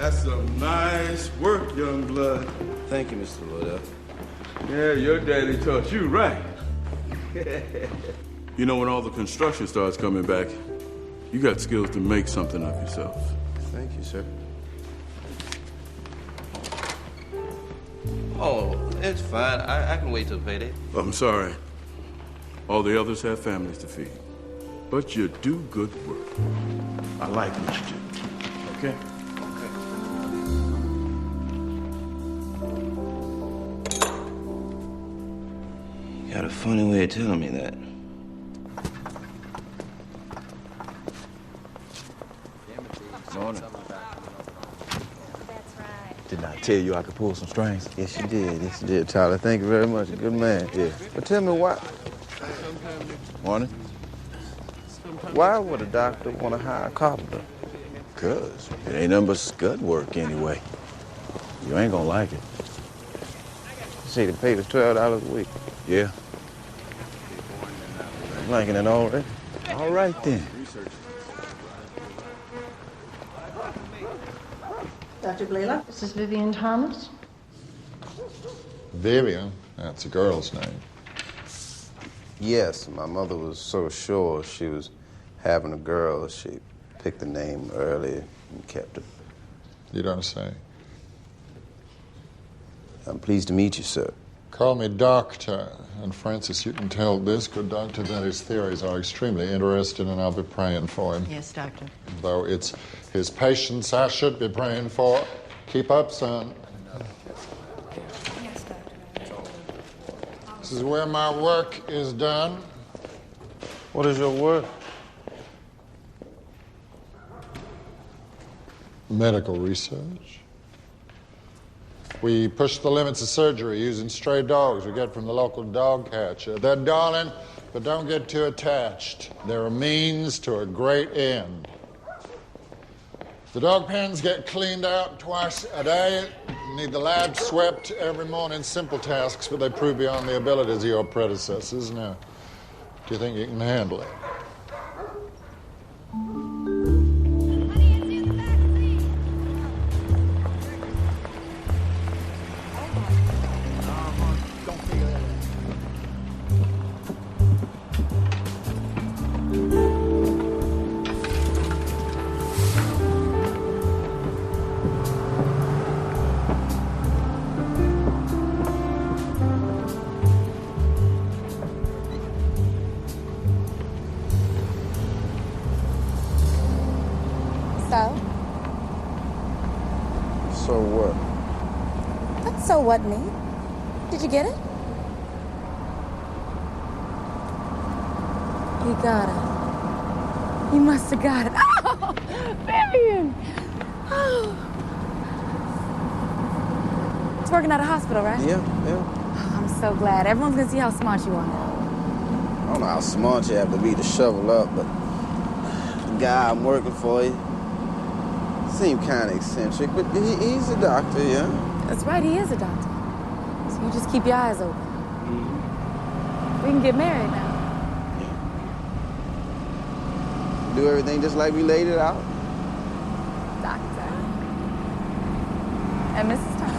That's some nice work, young blood. Thank you, Mr. Liddell. Yeah, your daddy taught you right. You know, when all the construction starts coming back, you got skills to make something of yourself. Thank you, sir. Oh, it's fine. I can wait till payday. I'm sorry. All the others have families to feed. But you do good work. I like what you do. Okay? You got a funny way of telling me that. Morning. Didn't I tell you I could pull some strings? Yes, you did. Yes, you did, Tyler. Thank you very much. A good man. Yeah. But tell me why. Morning. Why would a doctor want to hire a carpenter? Because it ain't nothing but scud work anyway. You ain't gonna like it. You say they paid us $12 a week. Yeah. I'm liking it already. All right then. Dr. Blalock, this is Vivien Thomas. Vivian, that's a girl's name. Yes, my mother was so sure she was having a girl, she picked the name early and kept it. You don't say. I'm pleased to meet you, sir. Call me doctor. And Francis, you can tell this good doctor that his theories are extremely interesting, and I'll be praying for him. Yes, doctor. Though it's his patients I should be praying for. Keep up, son. Yes, doctor. This is where my work is done. What is your work? Medical research. We push the limits of surgery using stray dogs we get from the local dog catcher. They're darling, but don't get too attached. They're a means to a great end. The dog pens get cleaned out twice a day. Need the lab swept every morning. Simple tasks, but they prove beyond the abilities of your predecessors. Now, do you think you can handle it? So what? That's so what me? Did you get it? You got it. You must have got it. Oh, Vivian! Oh. It's working at a hospital, right? Yeah. Oh, I'm so glad. Everyone's gonna see how smart you are now. I don't know how smart you have to be to shovel up, but the guy I'm working for, he seemed kind of eccentric, but he's a doctor, yeah? That's right, he is a doctor. So you just keep your eyes open. Mm-hmm. We can get married now. Do everything just like we laid it out. Doctor. And Mrs. Thomas.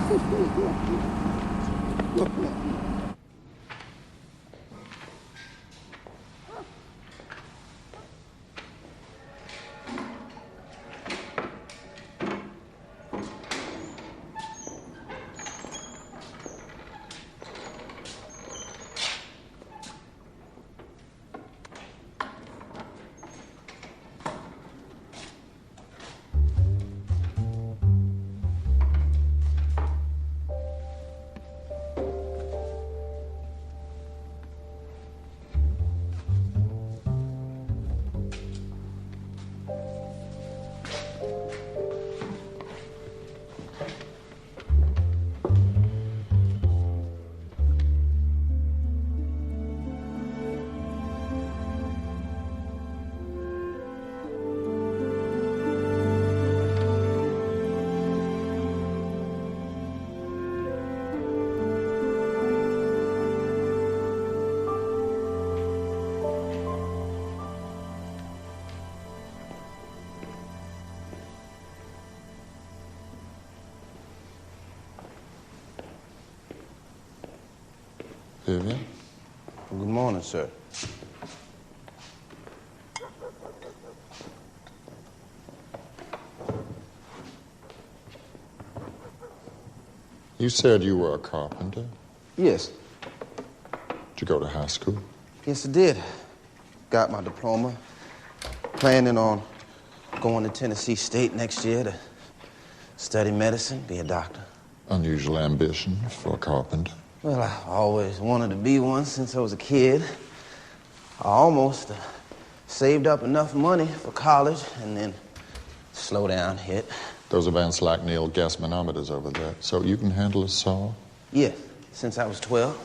Vivian. Good morning, sir. You said you were a carpenter. Yes. Did you go to high school? Yes, I did. Got my diploma. Planning on going to Tennessee State next year to study medicine, be a doctor. Unusual ambition for a carpenter. Well, I always wanted to be one since I was a kid. I almost saved up enough money for college, and then slowdown hit. Those are Van Slackneel gas manometers over there. So you can handle a saw? Yes, since I was 12.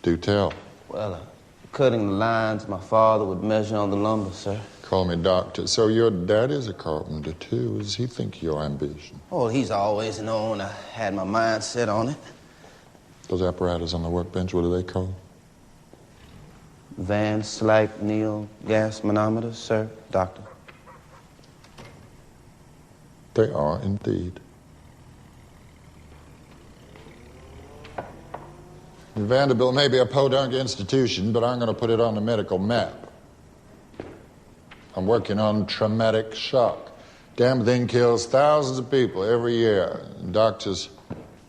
Do tell. Well, cutting the lines my father would measure on the lumber, sir. Call me doctor. So your dad is a carpenter, too. Does he think your ambition? Oh, he's always known I had my mind set on it. Those apparatus on the workbench, what are they called? Van Slackneel gas manometers, sir, doctor. They are indeed. Vanderbilt may be a podunk institution, but I'm going to put it on the medical map. I'm working on traumatic shock. Damn thing kills thousands of people every year. Doctors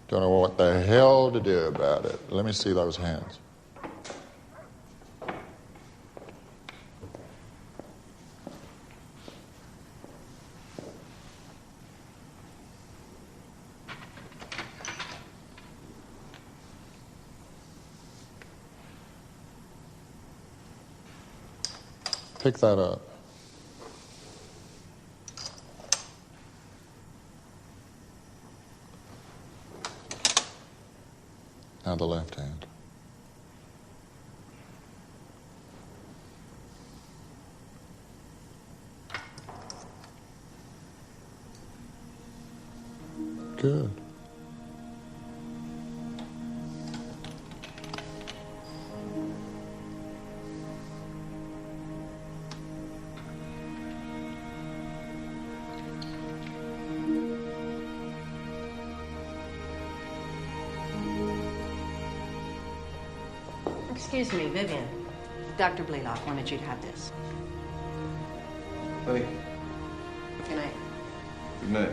don't know what the hell to do about it. Let me see those hands. Pick that up. Now the left hand. Good. Excuse me, Vivian. Dr. Blalock wanted you to have this. Hey. Good night. Good night.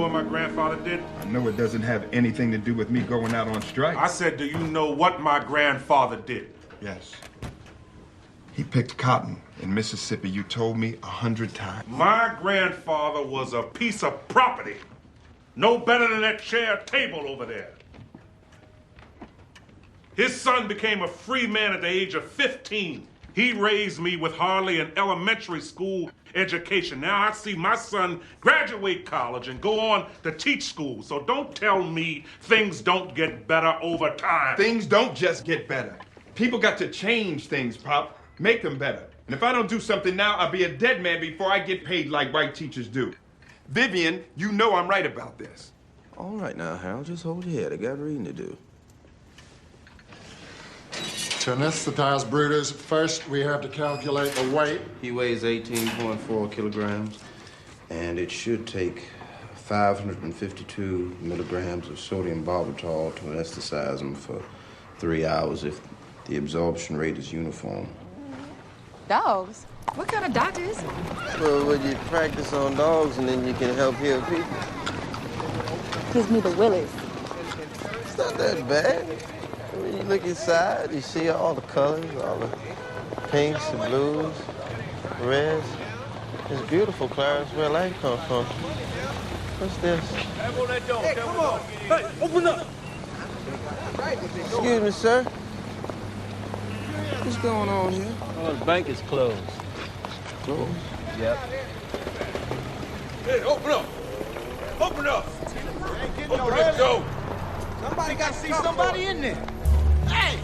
My grandfather did? I know it doesn't have anything to do with me going out on strike. I said, do you know what my grandfather did? Yes. He picked cotton in Mississippi. You told me 100 times. My grandfather was a piece of property. No better than that chair table over there. His son became a free man at the age of 15. He raised me with hardly an elementary school education. Now I see my son graduate college and go on to teach school. So don't tell me things don't get better over time. Things don't just get better. People got to change things, Pop. Make them better. And if I don't do something now, I'll be a dead man before I get paid like white teachers do. Vivian, you know I'm right about this. All right now, Harold, just hold your head. I got reading to do. To anesthetize Brutus, first we have to calculate the weight. He weighs 18.4 kilograms, and it should take 552 milligrams of sodium barbital to anesthetize him for 3 hours if the absorption rate is uniform. Dogs? What kind of doctor is he? Well, when you practice on dogs and then you can help heal people. Gives me the willies. It's not that bad. When you look inside, you see all the colors, all the pinks, the blues, the reds. It's beautiful, Clarence. Where light comes from. What's this? Hey, come on. Hey, open up. Excuse me, sir. What's going on here? Oh, the bank is closed. Closed? Yep. Hey, open up. Open up. Open this door. Somebody got to see somebody in there. Hey,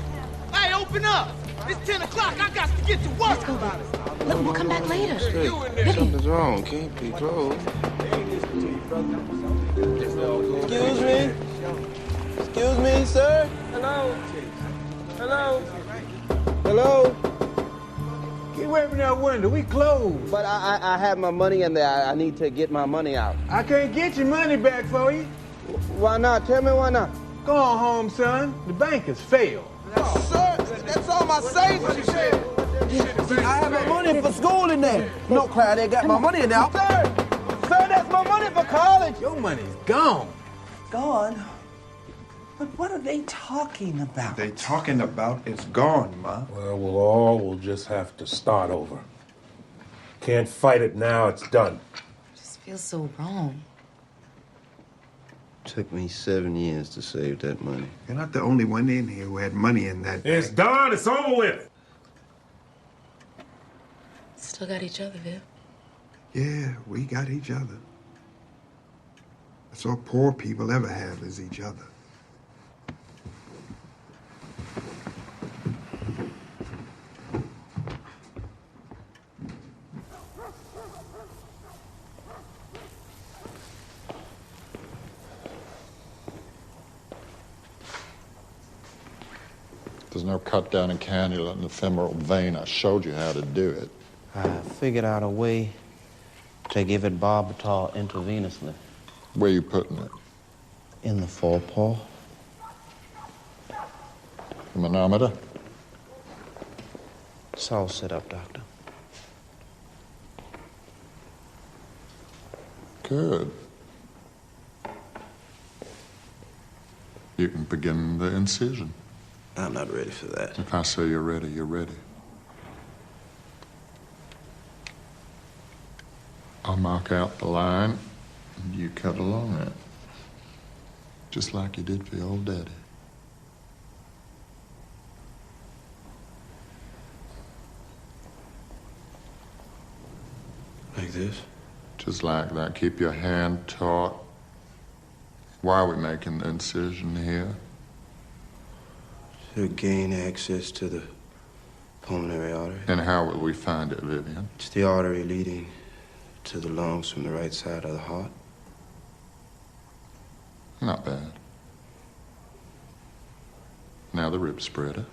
open up. It's 10 o'clock. I got to get to work. Let's go. Look, we'll come back later. Hey, something's wrong. Can't be closed. Excuse me? Excuse me, sir? Hello? Hello? Hello? Get away from that window. We closed. But I have my money in there. I need to get my money out. I can't get your money back for you. Why not? Tell me why not. Go on home, son. The bank has failed. Sir, that's all my savings. I have my money for school in there. No, Clyde, they got my money in there. Sir, that's my money for college. Your money's gone. Gone? But what are they talking about? They talking about it's gone, Ma. Well, we'll just have to start over. Can't fight it now, it's done. It just feels so wrong. Took me 7 years to save that money. You're not the only one in here who had money in that It's bank. done. It's over with. Still got each other, Viv. Yeah, we got each other. That's all poor people ever have is each other. There's no cut down a cannula in the femoral vein. I showed you how to do it. I figured out a way to give it barbital intravenously. Where you putting it? In the forepaw. The manometer? It's all set up, Doctor. Good. You can begin the incision. I'm not ready for that. If I say you're ready, you're ready. I'll mark out the line, and you cut along it. Just like you did for your old daddy. Like this? Just like that. Keep your hand taut. Why are we making the incision here? To gain access to the pulmonary artery. And how will we find it, Vivian? It's the artery leading to the lungs from the right side of the heart. Not bad. Now the rib spreader.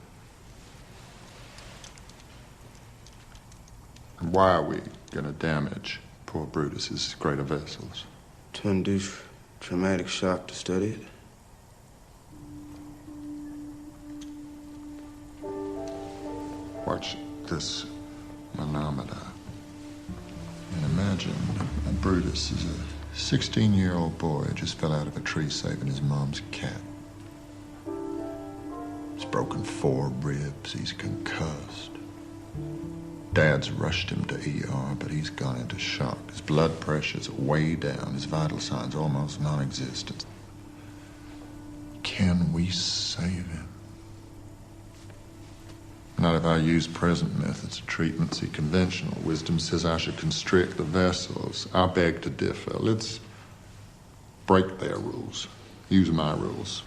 And why are we going to damage poor Brutus's greater vessels? To induce traumatic shock to study it. Watch this manometer. And imagine that Brutus is a 16-year-old boy who just fell out of a tree saving his mom's cat. He's broken 4 ribs. He's concussed. Dad's rushed him to ER, but he's gone into shock. His blood pressure's way down. His vital signs almost non-existent. Can we save him? Not if I use present methods of treatment. See, conventional wisdom says I should constrict the vessels. I beg to differ. Let's break their rules. Use my rules.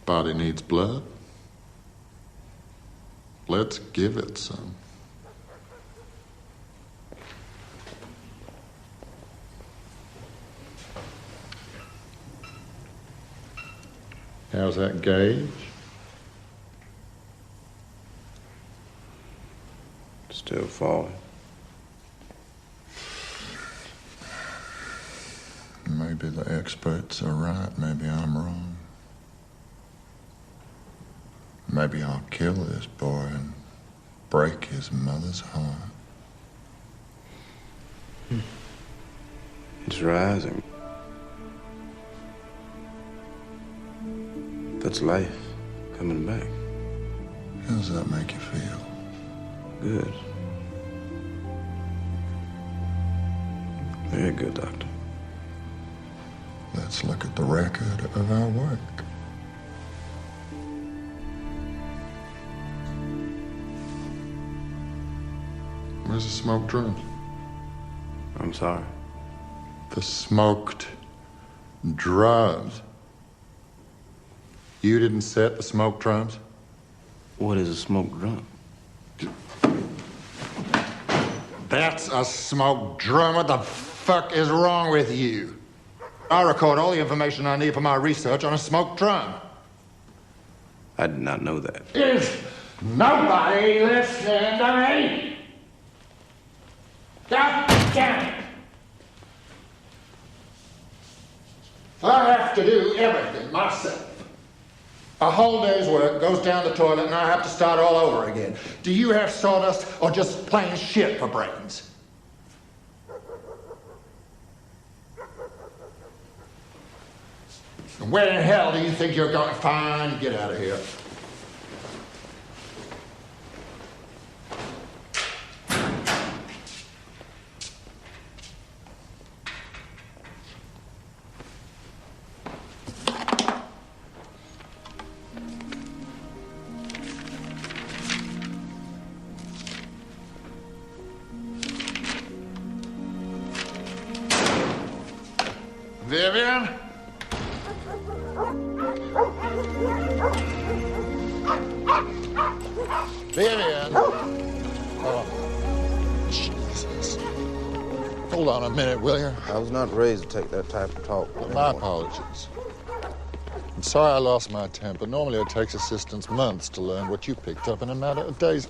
Body needs blood. Let's give it some. How's that gauge? Still falling. Maybe the experts are right. Maybe I'm wrong. Maybe I'll kill this boy and break his mother's heart. It's rising. That's life coming back. How does that make you feel? Good. Very good, Doctor. Let's look at the record of our work. Where's the smoked drums? I'm sorry. The smoked drums. You didn't set the smoked drums? What is a smoked drum? That's a smoked drum. What the fuck is wrong with you? I record all the information I need for my research on a smoked drum. I did not know that. Is nobody listening to me? God damn it! I have to do everything myself. A whole day's work goes down the toilet and I have to start all over again. Do you have sawdust or just plain shit for brains? And where in hell do you think you're going? Fine, get out of here. Vivian? Vivian? Oh, Jesus. Hold on a minute, will you? I was not raised to take that type of talk. Well, my apologies. I'm sorry I lost my temper. Normally it takes assistants months to learn what you picked up in a matter of days.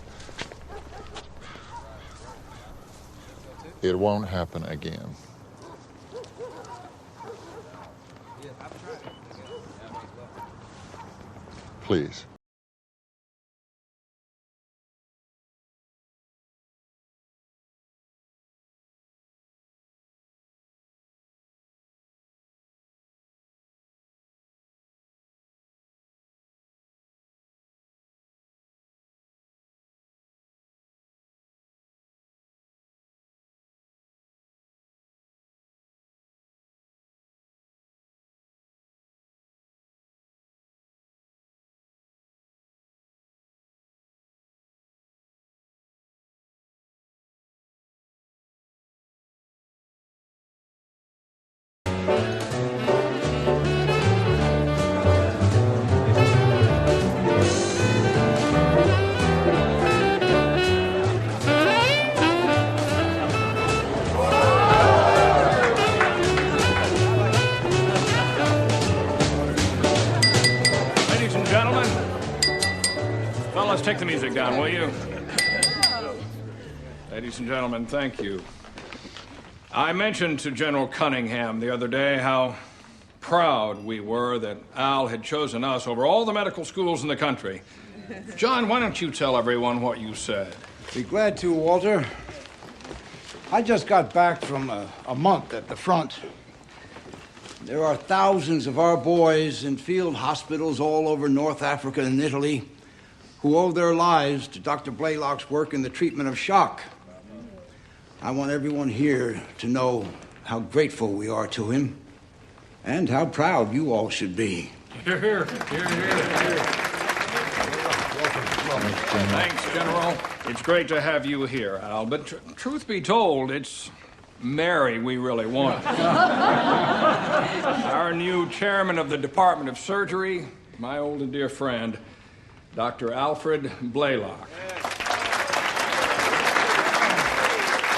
It won't happen again. Please. Take the music down, will you? Ladies and gentlemen, thank you. I mentioned to General Cunningham the other day how proud we were that Al had chosen us over all the medical schools in the country. John, why don't you tell everyone what you said? Be glad to, Walter. I just got back from a month at the front. There are thousands of our boys in field hospitals all over North Africa and Italy who owe their lives to Dr. Blalock's work in the treatment of shock. I want everyone here to know how grateful we are to him and how proud you all should be. Hear, hear. Hear, hear. Thanks, General. It's great to have you here, Al, but truth be told, it's Mary we really want. Our new chairman of the Department of Surgery, my old and dear friend, Dr. Alfred Blalock.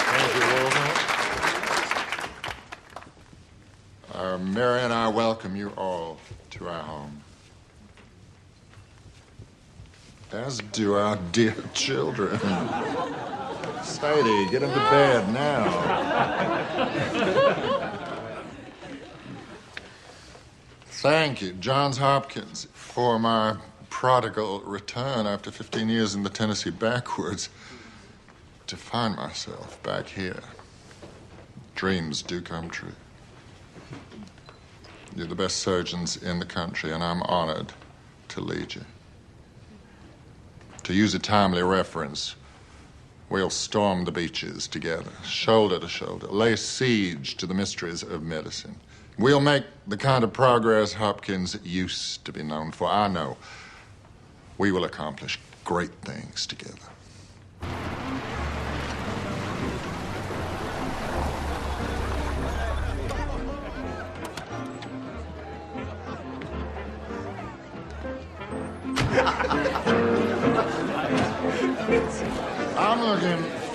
Thank you, Walter. Mary and I welcome you all to our home. As do our dear children. Sadie, get them to bed now. Thank you, Johns Hopkins, for my prodigal return after 15 years in the Tennessee backwoods to find myself back here. Dreams do come true. You're the best surgeons in the country, and I'm honored to lead you. To use a timely reference, we'll storm the beaches together, shoulder to shoulder, lay siege to the mysteries of medicine. We'll make the kind of progress Hopkins used to be known for. I know we will accomplish great things together.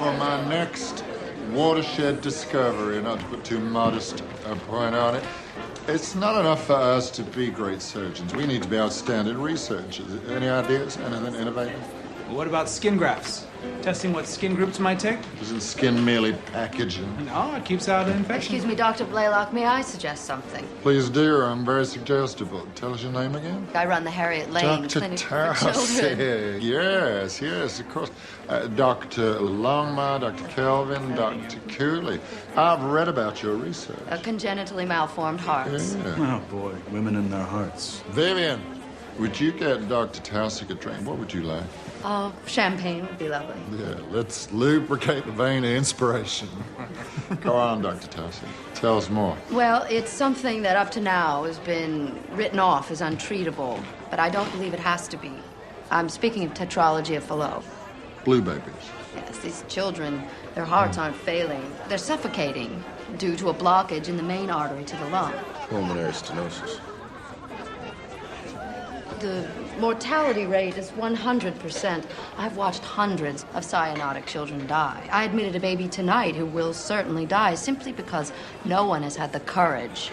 for my next watershed discovery, not to put too modest a point on it. It's not enough for us to be great surgeons. We need to be outstanding researchers. Any ideas? Anything innovative? What about skin grafts? Testing what skin groups might take? Isn't skin merely packaging? No, it keeps out infection. Excuse me, Dr. Blalock, may I suggest something? Please do. I'm very suggestible. Tell us your name again. I run the Harriet Lane Dr. Clinic for Children. Tarsi. Yes, of course. Dr. Longmire, Dr. Kelvin, Dr. Cooley. I've read about your research. Congenitally malformed hearts. Yeah. Oh, boy. Women in their hearts. Vivian, would you get Dr. Tarsi a drink? What would you like? Champagne would be lovely. Yeah, let's lubricate the vein of inspiration. Go on, Dr. Tarsi. Tell us more. Well, it's something that up to now has been written off as untreatable, but I don't believe it has to be. I'm speaking of tetralogy of Fallot. Blue babies. Yes, these children, their hearts aren't failing. They're suffocating due to a blockage in the main artery to the lung. Pulmonary stenosis. The mortality rate is 100%. I've watched hundreds of cyanotic children die. I admitted a baby tonight who will certainly die simply because no one has had the courage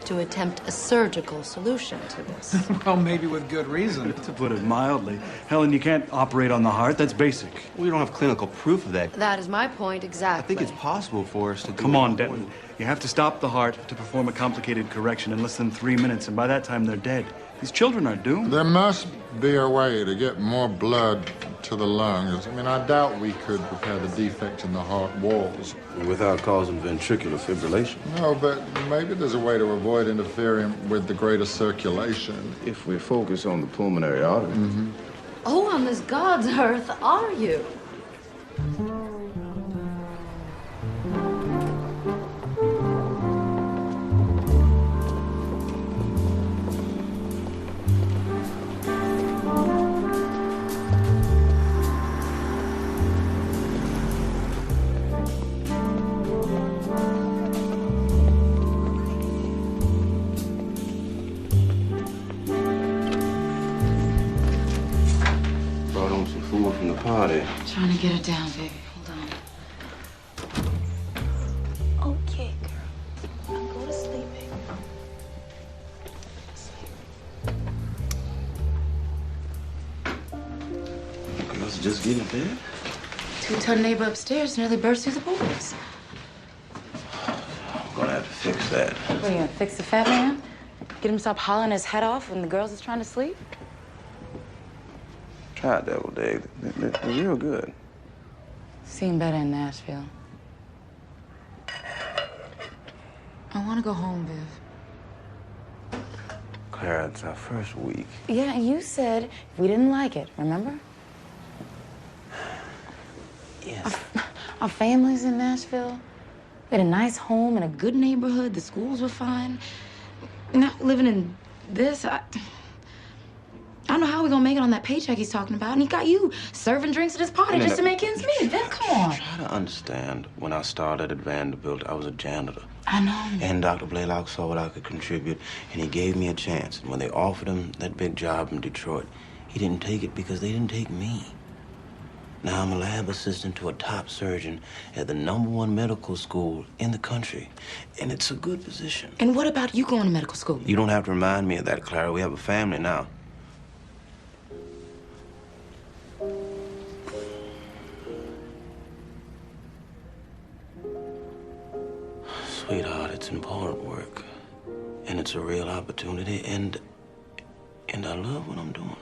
to attempt a surgical solution to this. Well, maybe with good reason. To put it mildly. Helen, you can't operate on the heart. That's basic. We don't have clinical proof of that. That is my point exactly. I think it's possible for us to do Come on, Denton. You have to stop the heart to perform a complicated correction in less than 3 minutes, and by that time they're dead. These children are doomed. There must be a way to get more blood to the lungs. I mean, I doubt we could repair the defect in the heart walls. Without causing ventricular fibrillation. No, but maybe there's a way to avoid interfering with the greater circulation. If we focus on the pulmonary artery. Mm-hmm. Oh, on this God's earth are you? Trying to get it down, baby. Hold on. Okay, girl. Now go to sleep, baby. Girls just getting bed. Two-ton neighbor upstairs nearly burst through the boards. I'm gonna have to fix that. What, are you gonna fix the fat man? Get him to stop hollering his head off when the girls is trying to sleep? Try it, Devil Dave. They're real good. Seem better in Nashville. I want to go home, Viv. Clara, it's our first week. Yeah, and you said we didn't like it, remember? Yes. Our family's in Nashville. We had a nice home in a good neighborhood. The schools were fine. Not living in this, I don't know how we're gonna make it on that paycheck he's talking about. And he got you serving drinks at his party just to make ends meet. Viv, come on. Try to understand. When I started at Vanderbilt, I was a janitor. I know. And Dr. Blalock saw what I could contribute, and he gave me a chance. And when they offered him that big job in Detroit, he didn't take it because they didn't take me. Now I'm a lab assistant to a top surgeon at the #1 medical school in the country. And it's a good position. And what about you going to medical school? You don't have to remind me of that, Clara. We have a family now. Sweetheart, it's important work. And it's a real opportunity, and I love what I'm doing.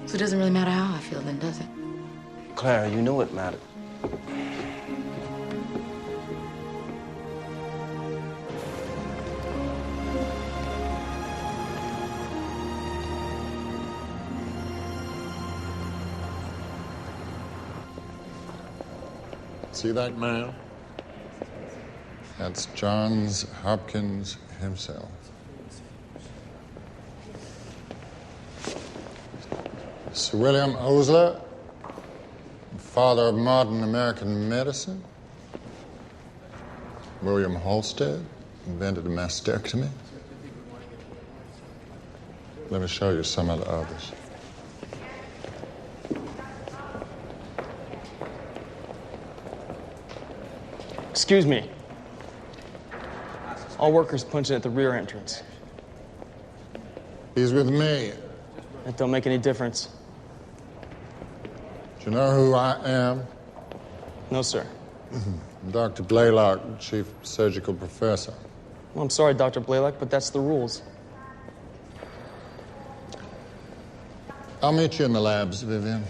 So it doesn't really matter how I feel then, does it? Clara, you know it matters. See that man? That's Johns Hopkins himself. Sir William Osler, father of modern American medicine. William Halsted invented a mastectomy. Let me show you some of the others. Excuse me. All workers punch in at the rear entrance. He's with me. That don't make any difference. Do you know who I am? No, sir. I'm Dr. Blalock, Chief Surgical Professor. Well, I'm sorry, Dr. Blalock, but that's the rules. I'll meet you in the labs, Vivian.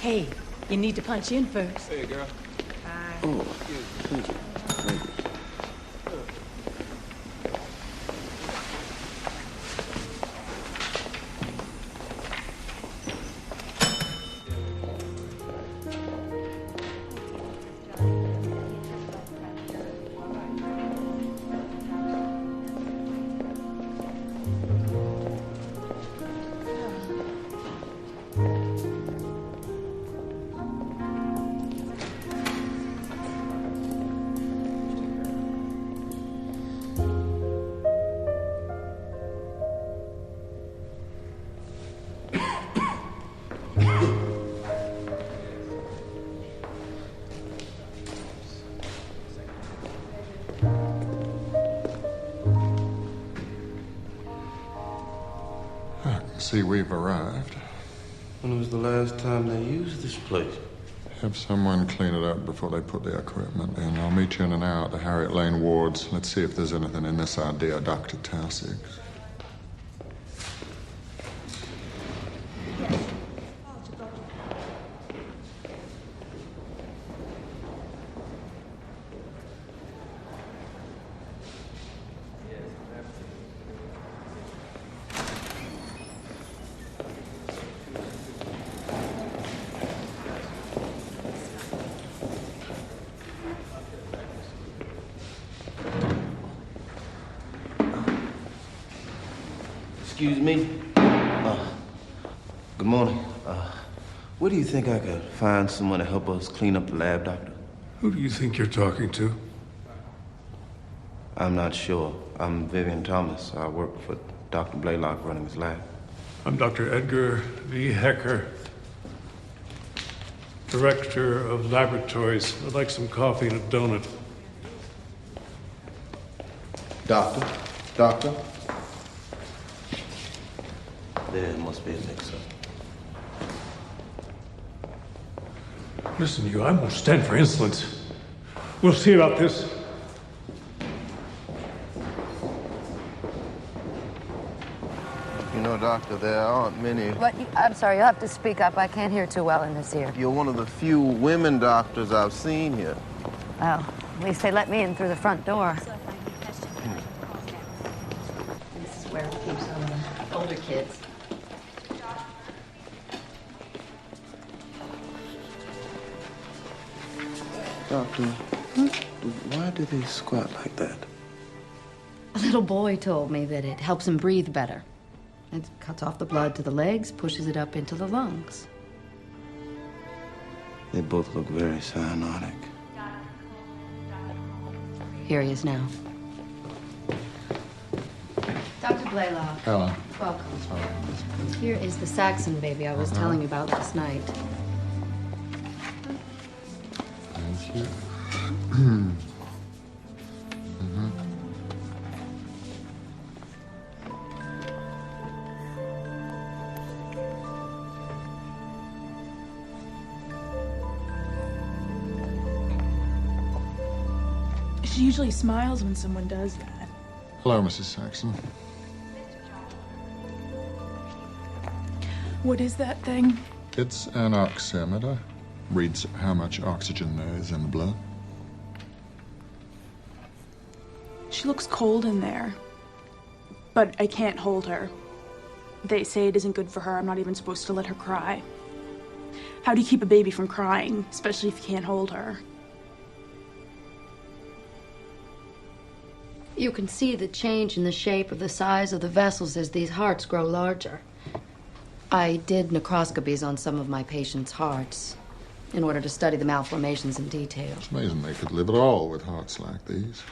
Hey, you need to punch in first. Hey, girl. Oh, thank you. Thank you. See, we've arrived. When was the last time they used this place? Have someone clean it up before they put the equipment in. I'll meet you in an hour at the Harriet Lane wards. Let's see if there's anything in this idea, Dr. Taussig. Excuse me. Good morning. Where do you think I could find someone to help us clean up the lab, Doctor? Who do you think you're talking to? I'm not sure. I'm Vivien Thomas. I work for Dr. Blalock running his lab. I'm Dr. Edgar V. Hecker, Director of Laboratories. I'd like some coffee and a donut. Doctor? There must be a mix-up. Listen, you, I won't stand for insolence. We'll see about this. You know, Doctor, there aren't many. What? I'm sorry, you'll have to speak up. I can't hear too well in this ear. You're one of the few women doctors I've seen here. Well, at least they let me in through the front door. This is where it keeps all the older kids. Doctor, why do they squat like that? A little boy told me that it helps him breathe better. It cuts off the blood to the legs, pushes it up into the lungs. They both look very cyanotic. Here he is now. Dr. Blalock. Hello. Welcome. Here is the Saxon baby I was telling you about last night. Thank you. She usually smiles when someone does that. Hello, Mrs. Saxon. What is that thing? It's an oximeter. Reads how much oxygen there is in the blood. She looks cold in there. But I can't hold her. They say it isn't good for her. I'm not even supposed to let her cry. How do you keep a baby from crying, especially if you can't hold her? You can see the change in the shape of the size of the vessels as these hearts grow larger. I did necroscopies on some of my patients' hearts. in order to study the malformations in detail. It's amazing they could live at all with hearts like these.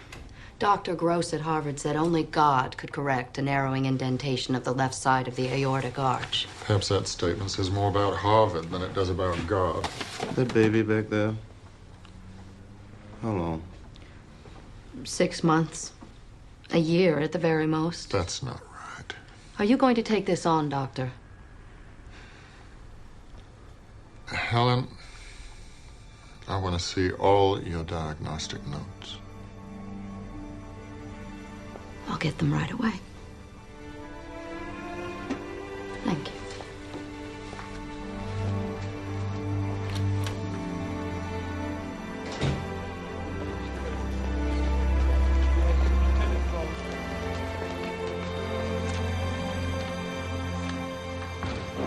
Dr. Gross at Harvard said only God could correct a narrowing indentation of the left side of the aortic arch. Perhaps that statement says more about Harvard than it does about God. That baby back there, how long? 6 months. A year at the very most. That's not right. Are you going to take this on, Doctor? Helen, I want to see all your diagnostic notes. I'll get them right away. Thank you.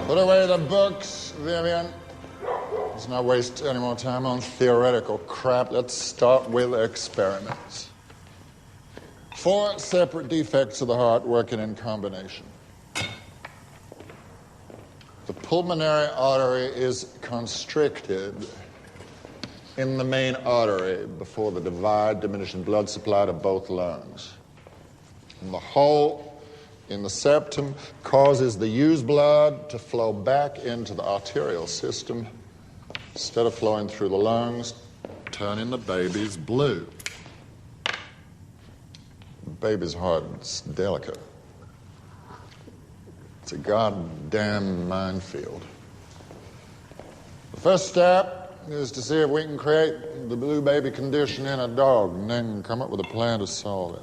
Put away the books, Vivian. Let's not waste any more time on theoretical crap. Let's start with experiments. 4 separate defects of the heart working in combination. The pulmonary artery is constricted in the main artery before the divide, diminishing blood supply to both lungs. And the hole in the septum causes the used blood to flow back into the arterial system instead of flowing through the lungs, turning the babies blue. The baby's heart's delicate. It's a goddamn minefield. The first step is to see if we can create the blue baby condition in a dog and then come up with a plan to solve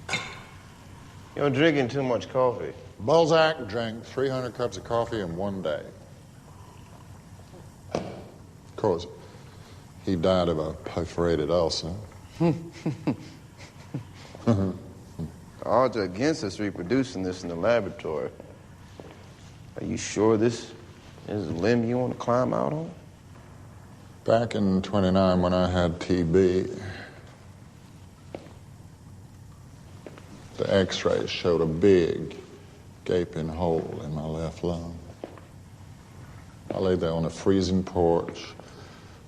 it. You're drinking too much coffee. Balzac drank 300 cups of coffee in one day. Of course, he died of a perforated ulcer. The odds are against us reproducing this in the laboratory. Are you sure this is a limb you want to climb out on? Back in 29 when I had TB, the x-rays showed a big gaping hole in my left lung. I lay there on a freezing porch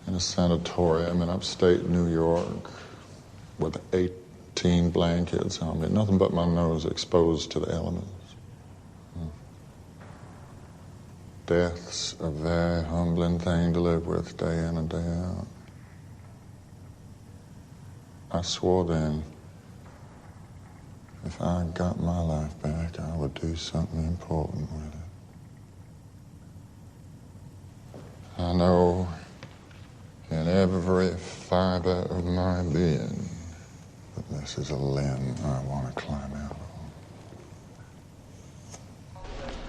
in a sanatorium in upstate New York with 18 blankets on me, nothing but my nose exposed to the elements. Death's a very humbling thing to live with day in and day out. I swore then, if I got my life back, I would do something important with it. I know in every fiber of my being that this is a limb I want to climb out on.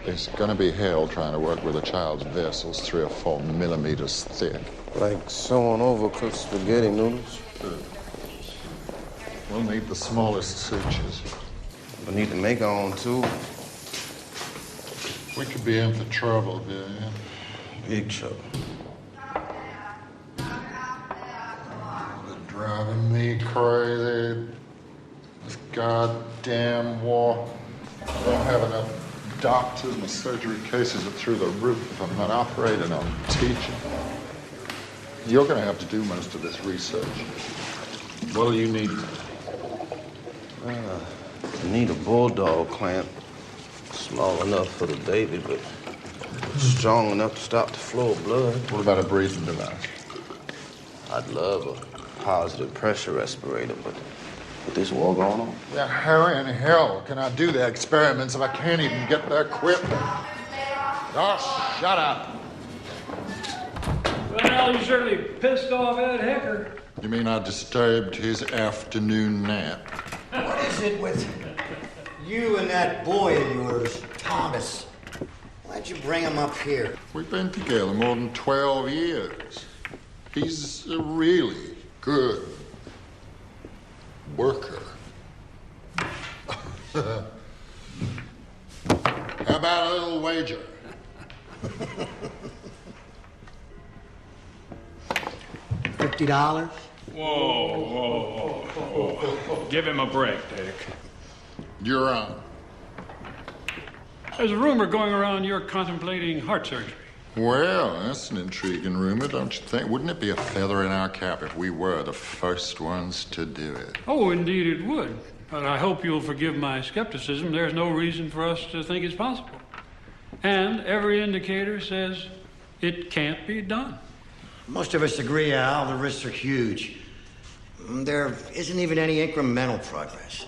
It's going to be hell trying to work with a child's vessels 3 or 4 millimeters thick. Like sewing overcooked spaghetti noodles? We'll need the smallest sutures. We need to make our own, too. We could be in for trouble, Vivian. Big trouble. They're driving me crazy. This goddamn war. I don't have enough doctors. My surgery cases are through the roof. If I'm not operating, I'm teaching. You're going to have to do most of this research. What'll you need? I need a bulldog clamp. Small enough for the baby, but strong enough to stop the flow of blood. What about a breathing device? I'd love a positive pressure respirator, but with this war going on? Yeah, how in hell can I do the experiments if I can't even get the equipment? Oh, shut up. Well, you certainly pissed off Ed Hecker. You mean I disturbed his afternoon nap? What is it with you and that boy of yours, Thomas? Why'd you bring him up here? We've been together more than 12 years. He's a really good worker. How about a little wager? $50? Whoa. Give him a break, Dick. You're on. There's a rumor going around you're contemplating heart surgery. Well, that's an intriguing rumor, don't you think? Wouldn't it be a feather in our cap if we were the first ones to do it? Oh, indeed it would. But I hope you'll forgive my skepticism. There's no reason for us to think it's possible. And every indicator says it can't be done. Most of us agree, Al, the risks are huge. There isn't even any incremental progress.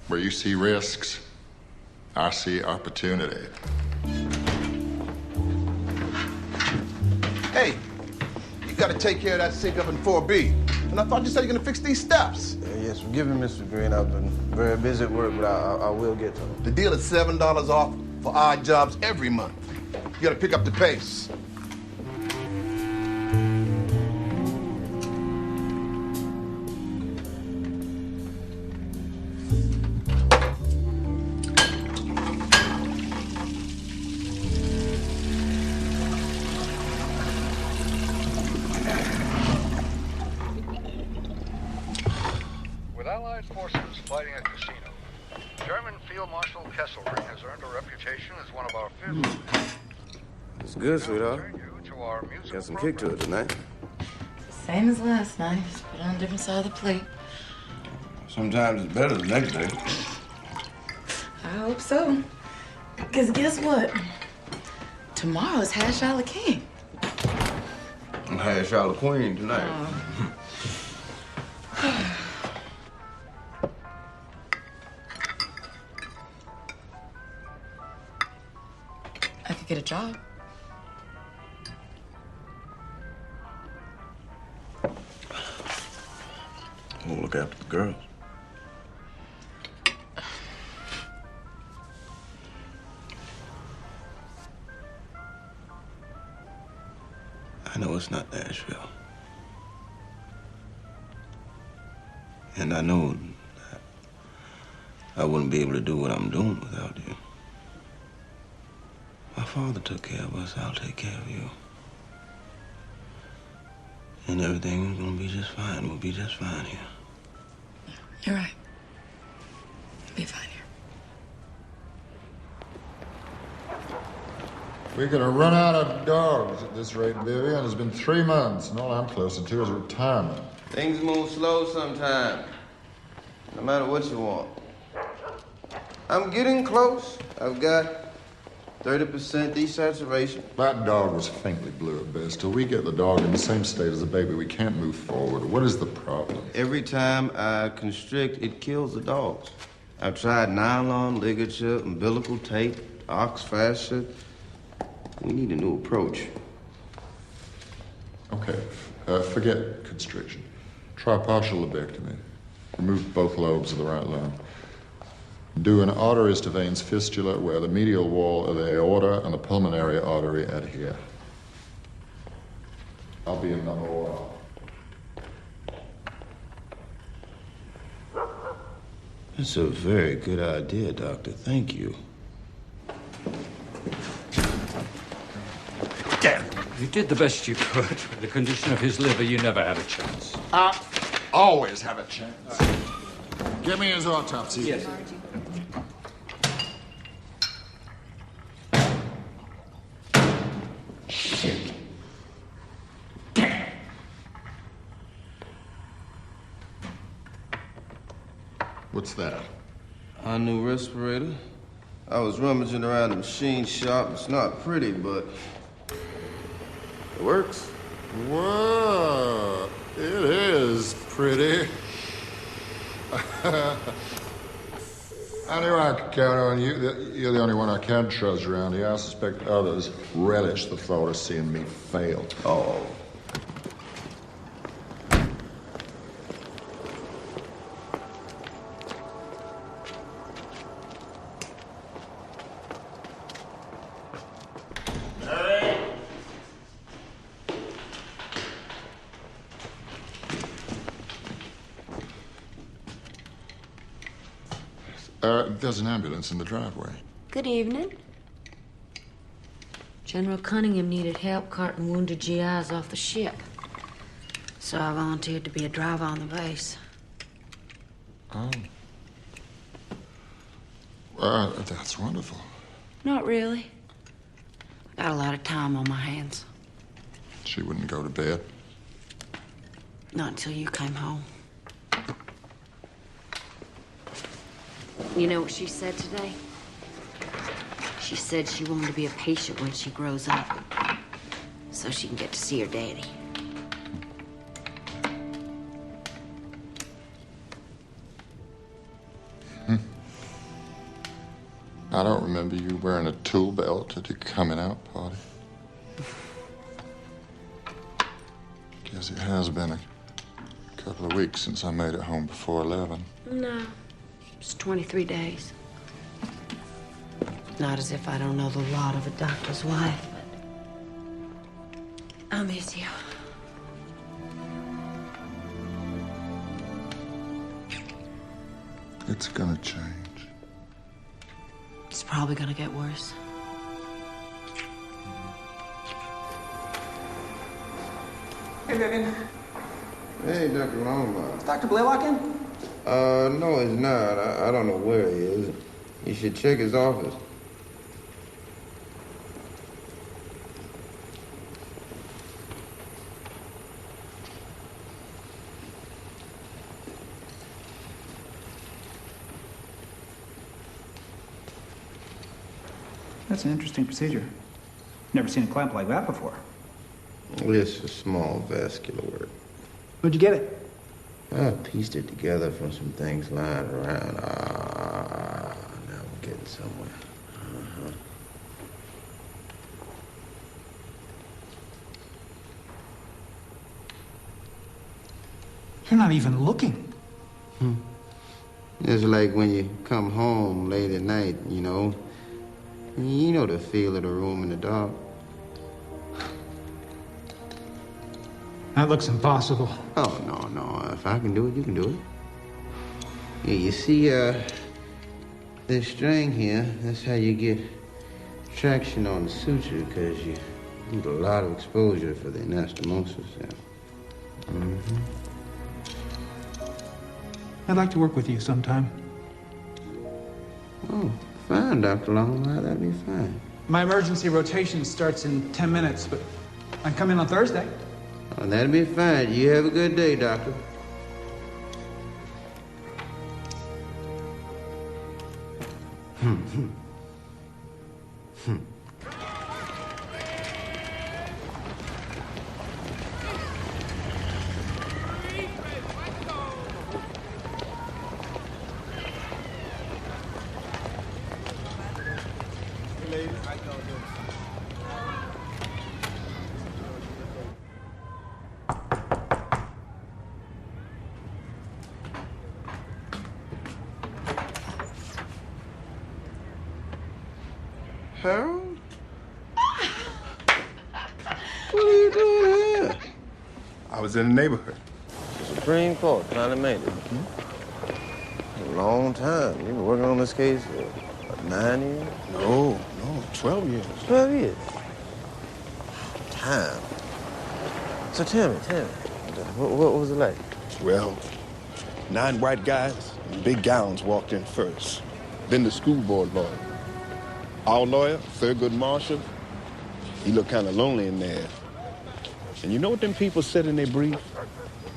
Where you see risks, I see opportunity. Hey, you gotta take care of that sink up in 4B. And I thought you said you're gonna fix these steps. Yes, forgive me, Mr. Green. I've been very busy at work, but I will get to them. The deal is $7 off for odd jobs every month. You gotta pick up the pace. With Allied forces fighting a casino, German Field Marshal Kesselring has earned a reputation as one of our fiercest. It's good, sweetheart. Got some kick to it tonight. Same as last night, just put on a different side of the plate. Sometimes it's better the next day. I hope so. Because guess what? Tomorrow is Hash Isle King. And Hash Isle Queen tonight. I could get a job. We'll look after the girls. I know it's not Nashville. And I know that I wouldn't be able to do what I'm doing without you. My father took care of us. I'll take care of you. And everything's gonna be just fine. We'll be just fine here. You're right. I'll be fine here. We're gonna run out of dogs at this rate, Vivian. It's been 3 months, and all I'm closer to is retirement. Things move slow sometimes, no matter what you want. I'm getting close. I've got 30% desaturation. That dog was faintly blue at best. Till we get the dog in the same state as the baby, we can't move forward. What is the problem? Every time I constrict, it kills the dogs. I've tried nylon, ligature, umbilical tape, ox fascia. We need a new approach. Okay, forget constriction. Try partial lobectomy. Remove both lobes of the right lung. Do an arteries to veins fistula where the medial wall of the aorta and the pulmonary artery adhere. I'll be in the OR. That's a very good idea, Doctor. Thank you. Damn. You did the best you could. With the condition of his liver, you never had a chance. I always have a chance. Give me his autopsy. Yes. Shit. What's that? Our new respirator. I was rummaging around the machine shop. It's not pretty, but it works. Whoa, it is pretty. I knew I could count on you. You're the only one I can trust around here. I suspect others relish the thought of seeing me fail. Oh. There's an ambulance in the driveway. Good evening. General Cunningham needed help carting wounded GIs off the ship. So I volunteered to be a driver on the base. Oh. That's wonderful. Not really. I got a lot of time on my hands. She wouldn't go to bed? Not until you came home. You know what she said today? She said she wanted to be a patient when she grows up, so she can get to see her daddy. I don't remember you wearing a tool belt at your coming out party. Guess it has been a couple of weeks since I made it home before 11. No, it's 23 days. Not as if I don't know the lot of a doctor's wife, but I miss you. It's gonna change. It's probably gonna get worse. Hey, Vivian. Hey, Dr. Lombard. Is Dr. Blalock in? No, he's not. I don't know where he is. You should check his office. That's an interesting procedure. Never seen a clamp like that before. It's a small vascular work. Where'd you get it? I pieced it together from some things lying around. Now we're getting somewhere. You're not even looking. It's like when you come home late at night, you know. You know the feel of the room in the dark. That looks impossible. Oh, no. If I can do it, you can do it. Yeah, you see, this string here, that's how you get traction on the suture, because you need a lot of exposure for the anastomosis. Yeah. I'd like to work with you sometime. Oh, fine, Dr. Longmire. That'd be fine. My emergency rotation starts in 10 minutes, but I can come in on Thursday. Oh, that'd be fine. You have a good day, Doctor. Harold? What are you doing here? I was in the neighborhood. The Supreme Court finally made it. A long time. You've been working on this case for, what, 9 years? No, 12 years. 12 years? Time. So tell me, what was it like? Well, 9 white guys in big gowns walked in first. Then the school board lawyer. Our lawyer, Thurgood Marshall, he looked kind of lonely in there. And you know what them people said in their brief?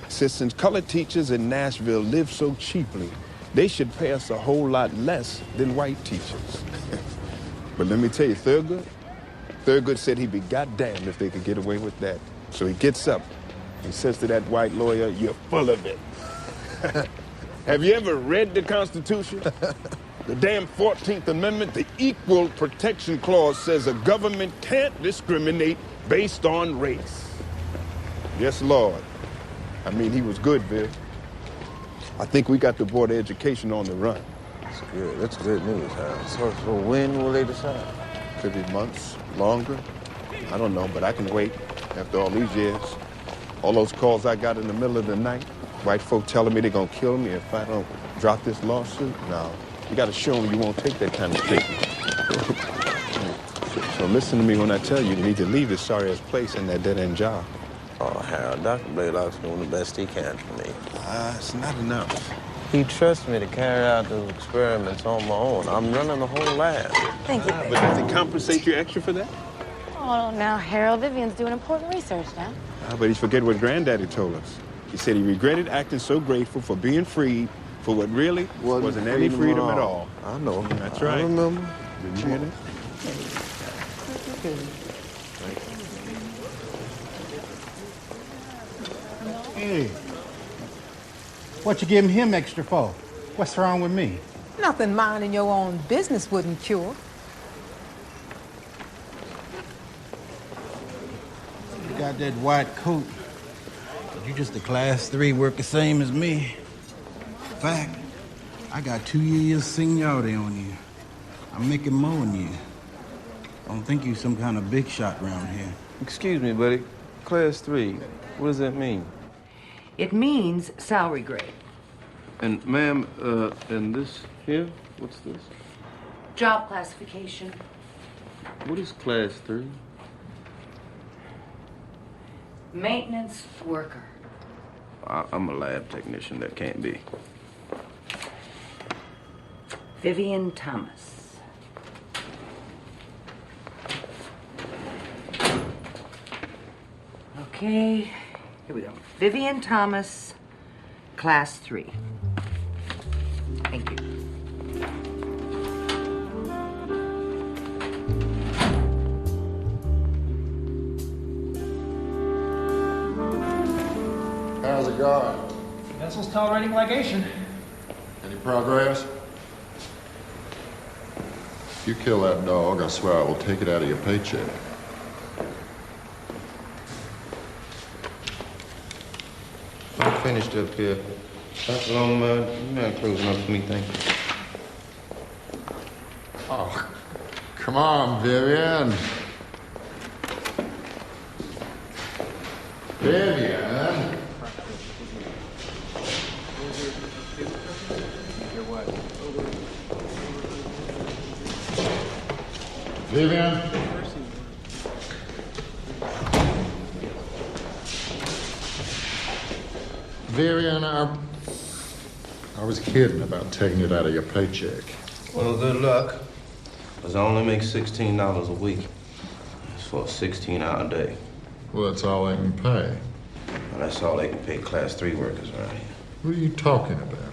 Said since colored teachers in Nashville live so cheaply, they should pay us a whole lot less than white teachers. But let me tell you, Thurgood said he'd be goddamned if they could get away with that. So he gets up. He says to that white lawyer, "You're full of it." Have you ever read the Constitution? The damn 14th Amendment, the Equal Protection Clause says a government can't discriminate based on race. Yes, Lord. I mean, he was good, Viv. I think we got the Board of Education on the run. That's good. That's good news, Harold. So when will they decide? Could be months, longer. I don't know, but I can wait after all these years. All those calls I got in the middle of the night, white folk telling me they're gonna kill me if I don't drop this lawsuit. No. You got to show them you won't take that kind of treatment. So listen to me when I tell you need to leave this sorry-ass place and that dead-end job. Oh, Harold, Dr. Blalock's doing the best he can for me. It's not enough. He trusts me to carry out those experiments on my own. I'm running the whole lab. Thank you. But does it compensate you extra for that? Oh, now, Harold, Vivian's doing important research now. But he's forgetting what Granddaddy told us. He said he regretted acting so grateful for being freed for what really wasn't any freedom at all. I know. That's right. I remember. Did you hear that? Hey, what you giving him extra for? What's wrong with me? Nothing minding your own business wouldn't cure. You got that white coat, but you just a class 3 worker same as me. In fact, I got 2 years seniority on you. I'm making more than you. I don't think you some kind of big shot around here. Excuse me, buddy. Class 3, what does that mean? It means salary grade. And, ma'am, and this here, what's this? Job classification. What is class 3? Maintenance worker. I'm a lab technician. That can't be. Vivien Thomas. Okay, here we go. Vivien Thomas, class 3. Thank you. How's it going? Vessel's tolerating ligation. Any progress? If you kill that dog, I swear I will take it out of your paycheck. I'm finished up here. That's a long mud. You mind closing up for me, thank you. Oh, come on, Vivian. Vivian. Vivian. Vivian, I was kidding about taking it out of your paycheck. Well, good luck. Because I only make $16 a week. It's for a 16-hour day. Well, that's all they can pay. Well, that's all they can pay class 3 workers around here. What are you talking about?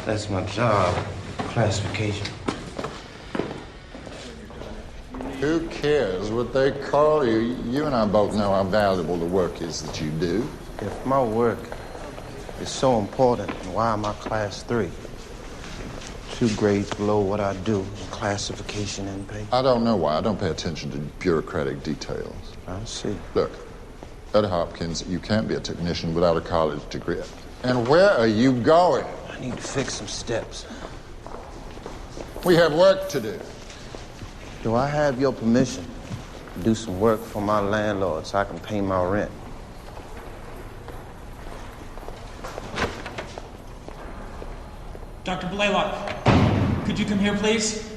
That's my job, classification. Who cares what they call you? You and I both know how valuable the work is that you do. If my work is so important, then why am I class 3? 2 grades below what I do in classification and pay. I don't know why. I don't pay attention to bureaucratic details. I see. Look, at Hopkins, you can't be a technician without a college degree. And where are you going? I need to fix some steps. We have work to do. Do I have your permission to do some work for my landlord so I can pay my rent? Dr. Blalock, could you come here, please?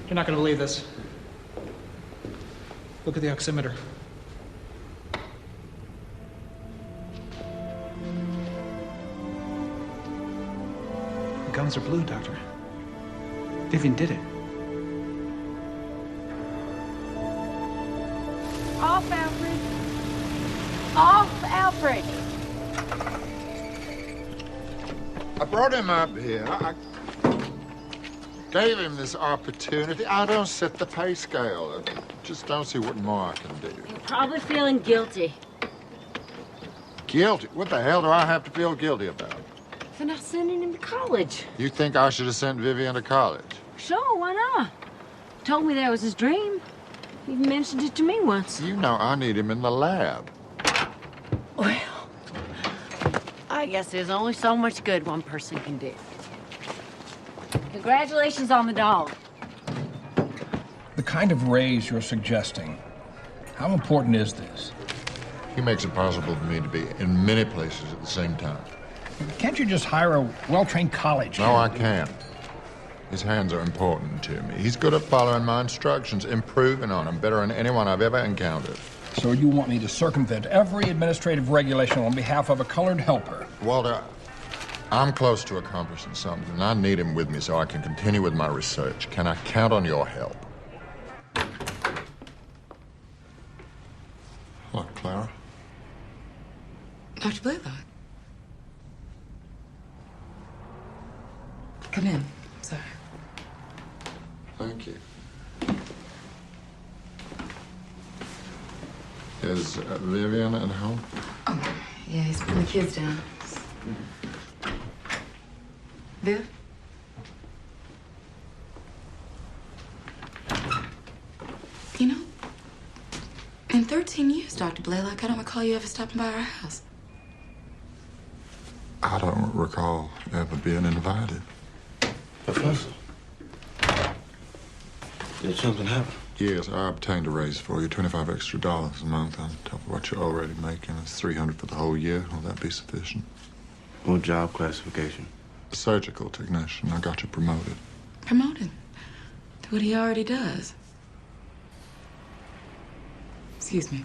You're not going to believe this. Look at the oximeter. The guns are blue, Doctor. Vivian did it. Off, Alfred. Off, Alfred. I brought him up here. I gave him this opportunity. I don't set the pay scale. I just don't see what more I can do. You're probably feeling guilty. Guilty? What the hell do I have to feel guilty about? For not sending him to college. You think I should have sent Vivian to college? Sure, why not? Told me that was his dream. He mentioned it to me once. You know I need him in the lab. Well, I guess there's only so much good one person can do. Congratulations on the dog. The kind of raise you're suggesting, how important is this? He makes it possible for me to be in many places at the same time. Can't you just hire a well-trained college? No, I can't. His hands are important to me. He's good at following my instructions, improving on them better than anyone I've ever encountered. So you want me to circumvent every administrative regulation on behalf of a colored helper? Walter, I'm close to accomplishing something, and I need him with me so I can continue with my research. Can I count on your help? Look, Clara. Dr. Blalock. Come in. Sorry. Thank you. Is Vivian at home? Oh, yeah, he's putting the kids down. Viv? You know, in 13 years, Dr. Blalock, I don't recall you ever stopping by our house. I don't recall ever being invited. Professor? Did something happen? Yes, I obtained a raise for you, $25 extra a month on top of what you're already making. It's $300 for the whole year. Will that be sufficient? What job classification? Surgical technician. I got you promoted. Promoted? To what he already does. Excuse me.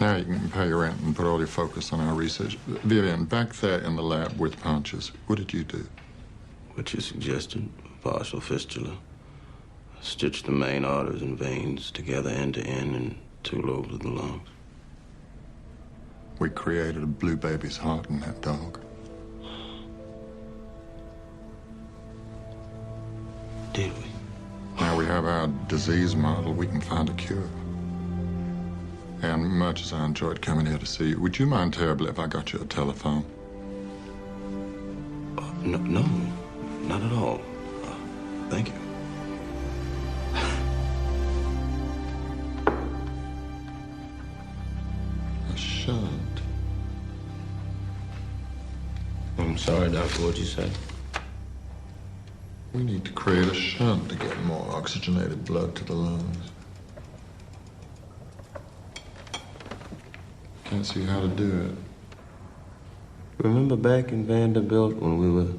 Now you can pay your rent and put all your focus on our research. Vivian, back there in the lab with punches, what did you do? What you suggested, partial fistula. Stitch the main arteries and veins together end to end in 2 lobes of the lungs. We created a blue baby's heart in that dog. Did we? Now we have our disease model, we can find a cure. And much as I enjoyed coming here to see you, would you mind terribly if I got you a telephone? No, not at all. Thank you. A shunt. I'm sorry, Doctor, what'd you say? We need to create a shunt to get more oxygenated blood to the lungs. Can't see how to do it. Remember back in Vanderbilt when we were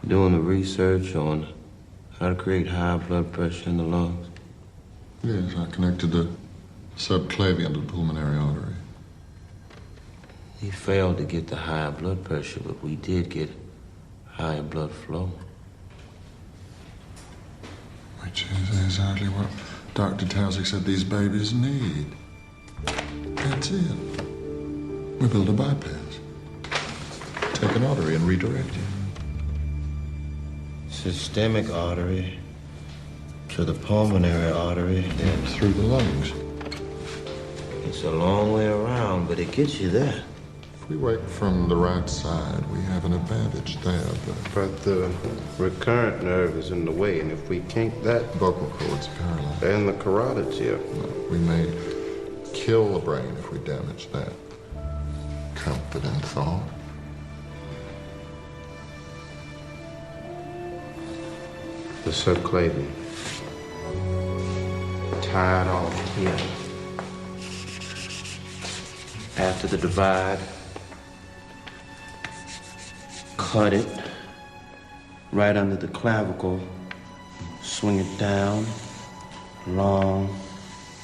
doing the research on how to create high blood pressure in the lungs? Yes, I connected the subclavian to the pulmonary artery. We failed to get the high blood pressure, but we did get higher blood flow. Which is exactly what Dr. Towsey said these babies need. That's it. We build a bypass. Take an artery and redirect it. Systemic artery to the pulmonary artery, then through the lungs. It's a long way around, but it gets you there. If we work from the right side, we have an advantage there, But the recurrent nerve is in the way, and if we kink that... Vocal cords paralyzed. And the carotids here. We may kill the brain if we damage that. Confident thought. The subclavian. Tied off here. After the divide, cut it right under the clavicle, swing it down, long,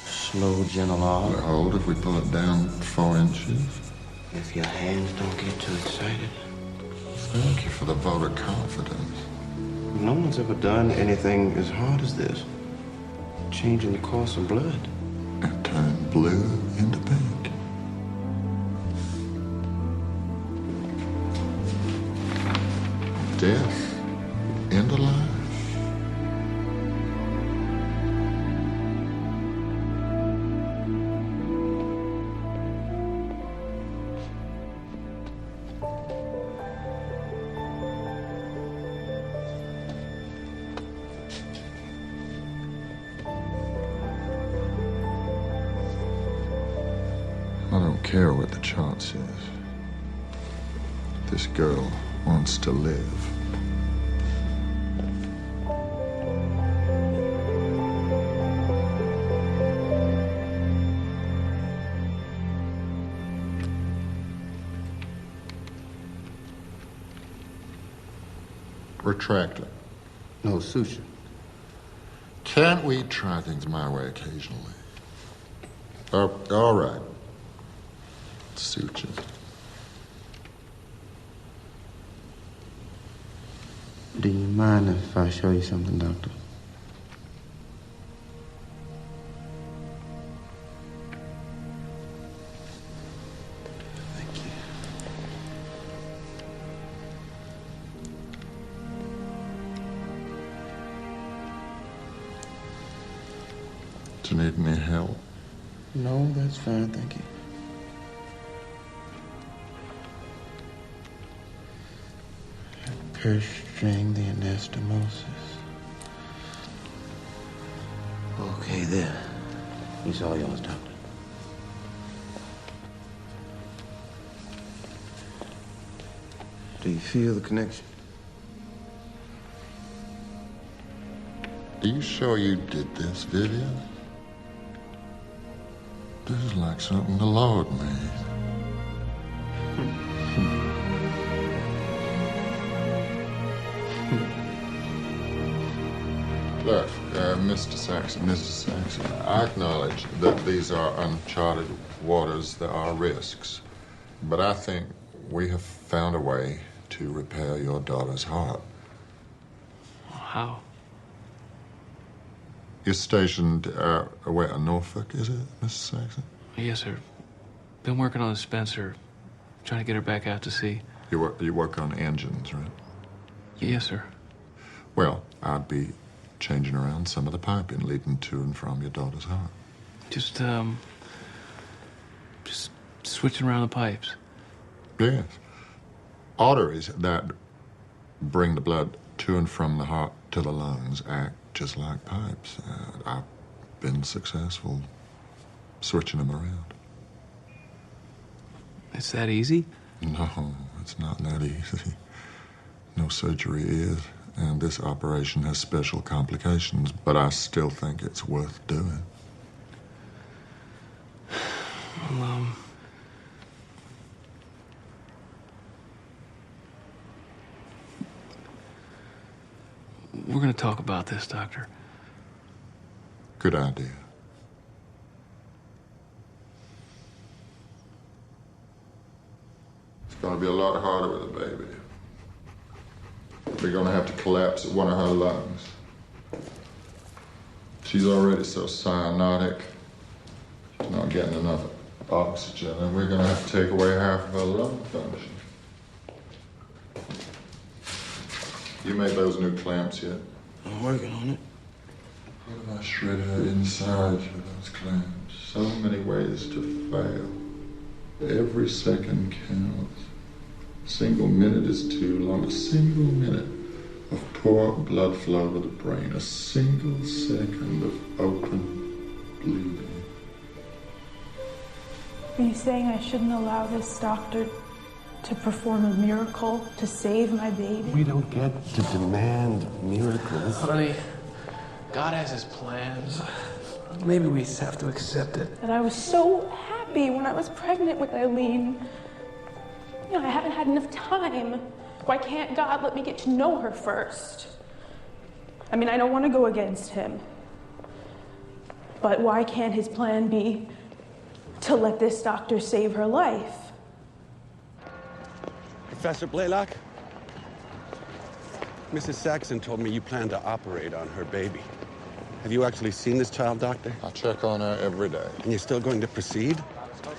slow, gentle arc. Will it hold if we pull it down 4 inches? If your hands don't get too excited. Thank you for the vote of confidence. No one's ever done anything as hard as this. Changing the course of blood. It turned blue into pink. Death into life. I don't care what the chart says. This girl wants to live. Protractor. No, suture. Can't we try things my way occasionally? All right. Suture. Do you mind if I show you something, Doctor? Thank you. Do you need any help? No, that's fine, thank you. Purse string, the anastomosis. Okay, there. He's all yours, Doctor. Do you feel the connection? Are you sure you did this, Vivian? This is like something the Lord made. Look, Mr. Saxon, Mrs. Saxon, I acknowledge that these are uncharted waters. There are risks. But I think we have found a way to repair your daughter's heart. How? You're stationed where, in Norfolk, is it, Mrs. Saxon? Yes, sir. Been working on Spencer, trying to get her back out to sea. You work on engines, right? Yes, sir. Well, I'd be changing around some of the piping leading to and from your daughter's heart. Just switching around the pipes. Yes. Arteries that bring the blood to and from the heart to the lungs act just like pipes. I've been successful switching them around. It's that easy? No, it's not that easy. No surgery is, and this operation has special complications, but I still think it's worth doing. Well, we're gonna talk about this, Doctor. Good idea. It's gonna be a lot harder with a baby. We're gonna have to collapse one of her lungs. She's already so cyanotic. She's not getting enough oxygen, and we're gonna have to take away half of her lung function. You made those new clamps yet? I'm working on it. What if I shred her insides with those clamps? So many ways to fail. Every second counts. A single minute is too long. A single minute of poor blood flow to the brain. A single second of open bleeding. Are you saying I shouldn't allow this doctor to perform a miracle to save my baby? We don't get to demand miracles. Honey, God has his plans. Maybe we just have to accept it. And I was so happy when I was pregnant with Eileen. You know, I haven't had enough time. Why can't God let me get to know her first? I mean, I don't want to go against him. But why can't his plan be to let this doctor save her life? Professor Blalock? Mrs. Saxon told me you plan to operate on her baby. Have you actually seen this child, Doctor? I check on her every day. And you're still going to proceed?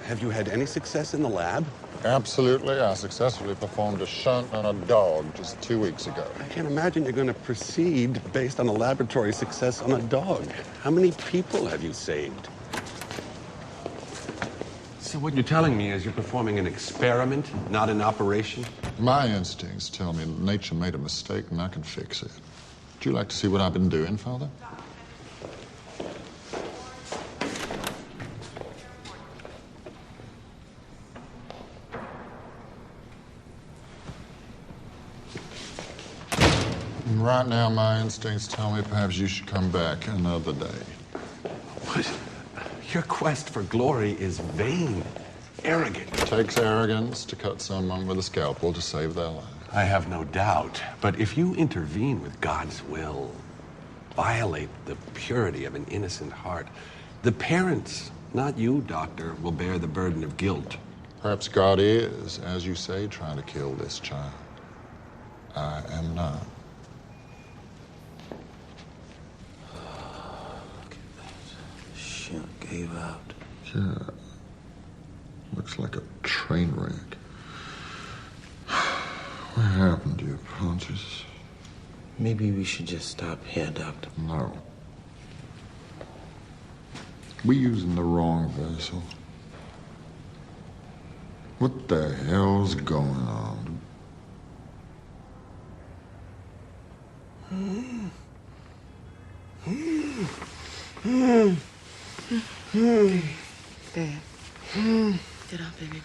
Have you had any success in the lab? Absolutely. I successfully performed a shunt on a dog just 2 weeks ago. I can't imagine you're going to proceed based on a laboratory success on a dog. How many people have you saved? So what you're telling me is you're performing an experiment, not an operation? My instincts tell me that nature made a mistake and I can fix it. Would you like to see what I've been doing, Father? And right now, my instincts tell me perhaps you should come back another day. What? Your quest for glory is vain, arrogant. It takes arrogance to cut someone with a scalpel to save their life. I have no doubt. But if you intervene with God's will, violate the purity of an innocent heart, the parents, not you, Doctor, will bear the burden of guilt. Perhaps God is, as you say, trying to kill this child. I am not. Shit gave out. Yeah. Looks like a train wreck. What happened to your punches? Maybe we should just stop here, Doctor. No. We're using the wrong vessel. What the hell's going on? Babe. Get up, baby.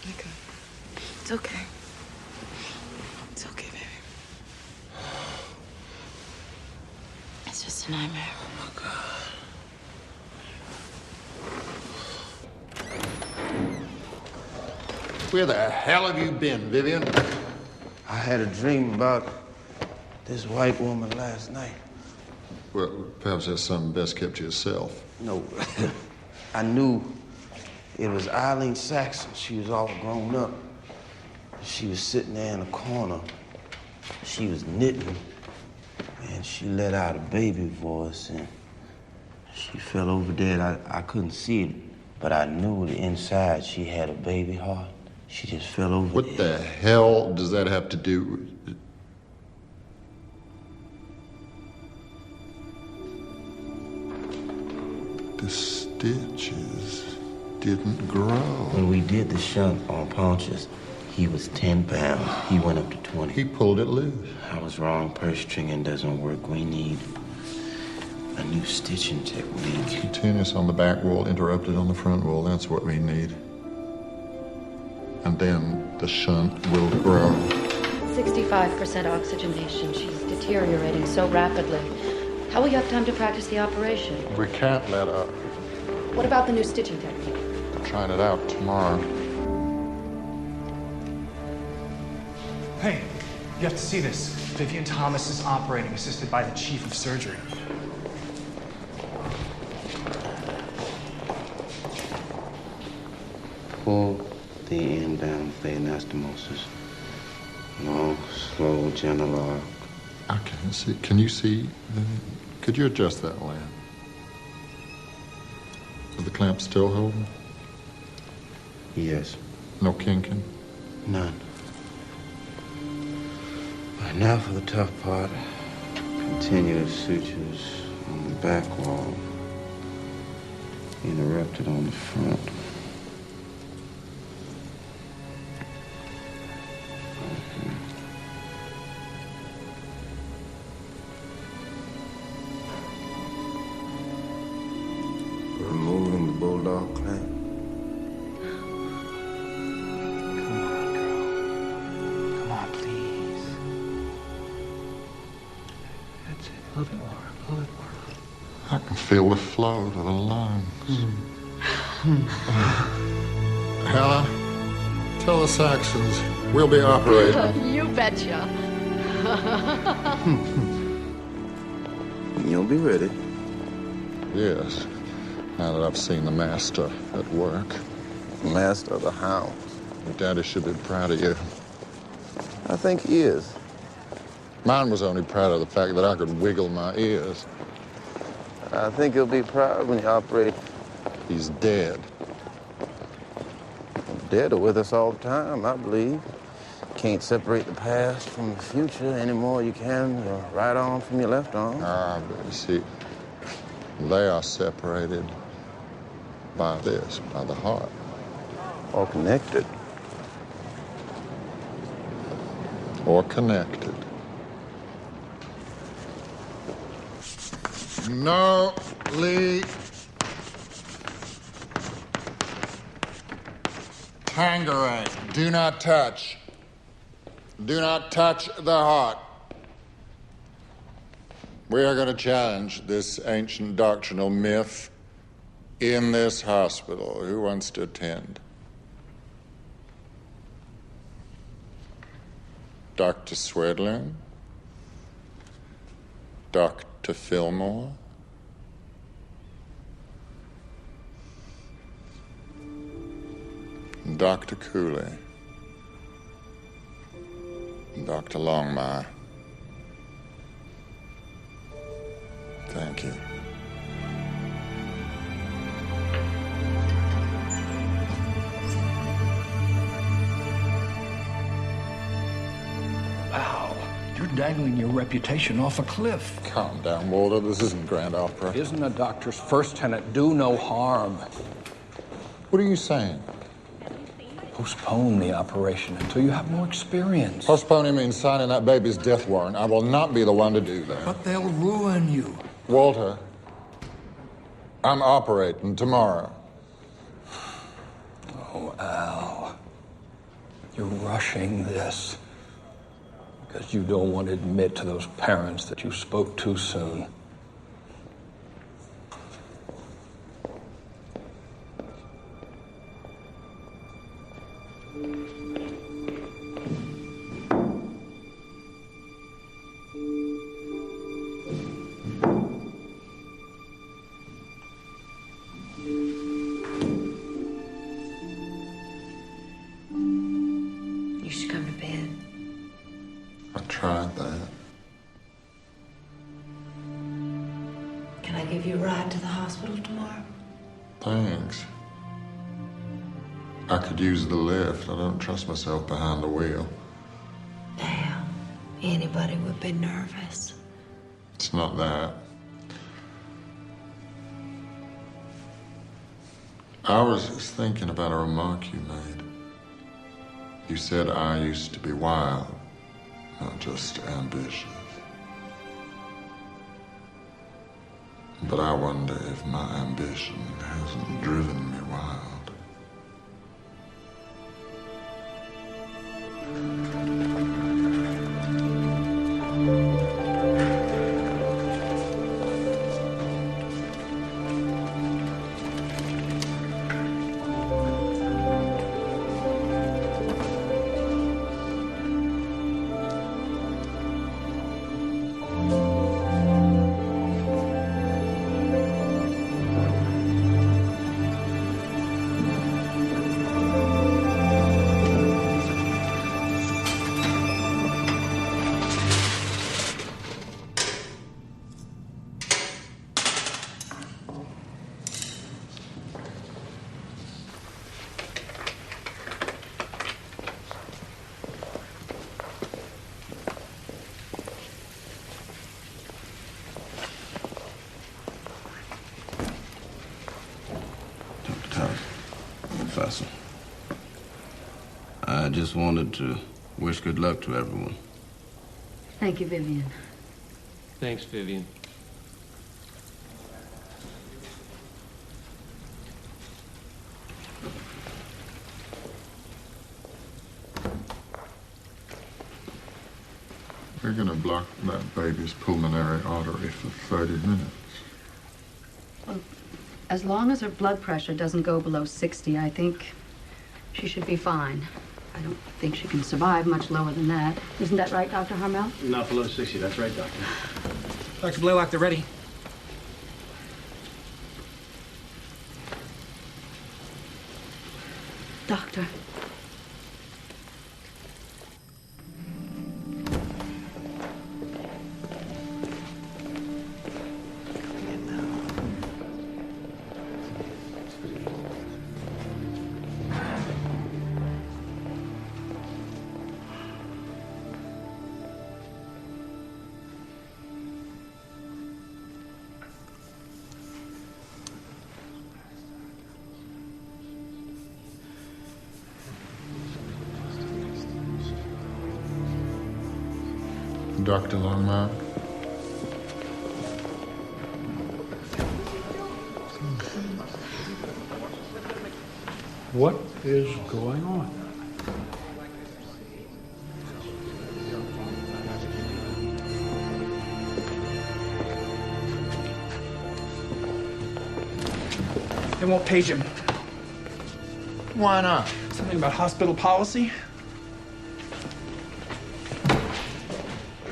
Okay. It's okay. It's okay, baby. It's just a nightmare. Oh, my God. Where the hell have you been, Vivian? I had a dream about this white woman last night. Well, perhaps that's something best kept to yourself. No, I knew it was Eileen Saxon. She was all grown up. She was sitting there in a corner. She was knitting, and she let out a baby voice, and she fell over dead. I couldn't see it, but I knew the inside she had a baby heart. She just fell over What dead. the hell does that have to do with... The stitches didn't grow. When we did the shunt on Pontius, he was 10 pounds. He went up to 20. He pulled it loose. I was wrong. Purse stringing doesn't work. We need a new stitching technique. Continuous on the back wall, interrupted on the front wall. That's what we need. And then the shunt will grow. 65% oxygenation. She's deteriorating so rapidly. How will you have time to practice the operation? We can't let up. What about the new stitching technique? We're trying it out tomorrow. Hey, you have to see this. Vivien Thomas is operating, assisted by the chief of surgery. Pull the end down for anastomosis. Long, slow, gentle arc. I can't see. Can you see? Could you adjust that lamp? Are the clamps still holding? Yes. No kinking? None. Right, now for the tough part. Continuous sutures on the back wall. Interrupted on the front. Removing the bulldog clamp. Come on, girl. Come on, please. That's it. A little bit more. A little bit more. I can feel the flow to the lungs. Helen, tell the Saxons we'll be operating. You betcha. You'll be ready. Yes, now that I've seen the master at work. Master of the hounds. Your daddy should be proud of you. I think he is. Mine was only proud of the fact that I could wiggle my ears. I think he'll be proud when you operate. He's dead. Dead are with us all the time, I believe. Can't separate the past from the future any more you can your right arm from your left arm. But you see, they are separated by this, by the heart. Or connected. Or connected. No, Lee. Tangerang, do not touch. Do not touch the heart. We are going to challenge this ancient doctrinal myth in this hospital. Who wants to attend? Dr. Swedlin? Dr. Fillmore? Dr. Cooley? Dr. Longmire? Thank you. Wow, you're dangling your reputation off a cliff. Calm down, Walter. This isn't grand opera. Isn't a doctor's first tenet do no harm? What are you saying? Postpone the operation until you have more experience. Postponing means signing that baby's death warrant. I will not be the one to do that. But they'll ruin you. Walter, I'm operating tomorrow. Oh, Al. You're rushing this because you don't want to admit to those parents that you spoke too soon. You should come to bed. I tried that. Can I give you a ride to the hospital tomorrow? Thanks. I could use the lift. I don't trust myself behind the wheel. Damn. Anybody would be nervous. It's not that. I was just thinking about a remark you made. You said I used to be wild, not just ambitious. But I wonder if my ambition hasn't driven me wild. Professor. I just wanted to wish good luck to everyone. Thank you, Vivian. Thanks, Vivian. They're gonna block that baby's pulmonary artery for 30 minutes. Well, as long as her blood pressure doesn't go below 60, I think she should be fine. I don't think she can survive much lower than that. Isn't that right, Dr. Harmel? Not below 60, that's right, Doctor. Dr. Blalock, they're ready. Doctor. Dr. Longmire? What is going on? They won't page him. Why not? Something about hospital policy?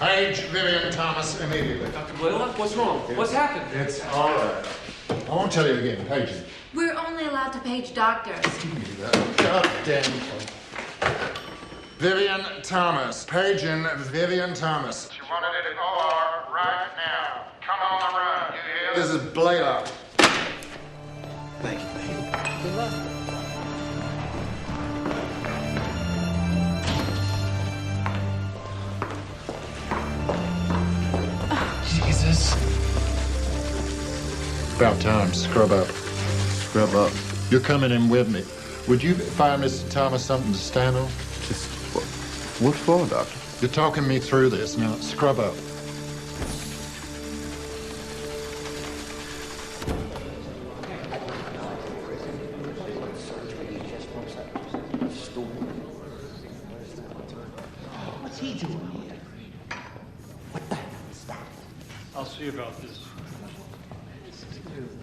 Page Vivien Thomas immediately. Dr. Blalock, what's wrong? What's happened? It's all right. I won't tell you again. Page him. We're only allowed to page doctors. God damn it. Vivien Thomas. Paging Vivien Thomas. She wanted it in OR right now. Come on the run. You hear? This is Blalock. Thank you, baby. Good luck. Jesus. About time. Scrub up. Scrub up. You're coming in with me. Would you find Mr. Thomas something to stand on? Just what for, Doctor? You're talking me through this. Now, scrub up. What's he doing here? What the hell is that? I'll see about this.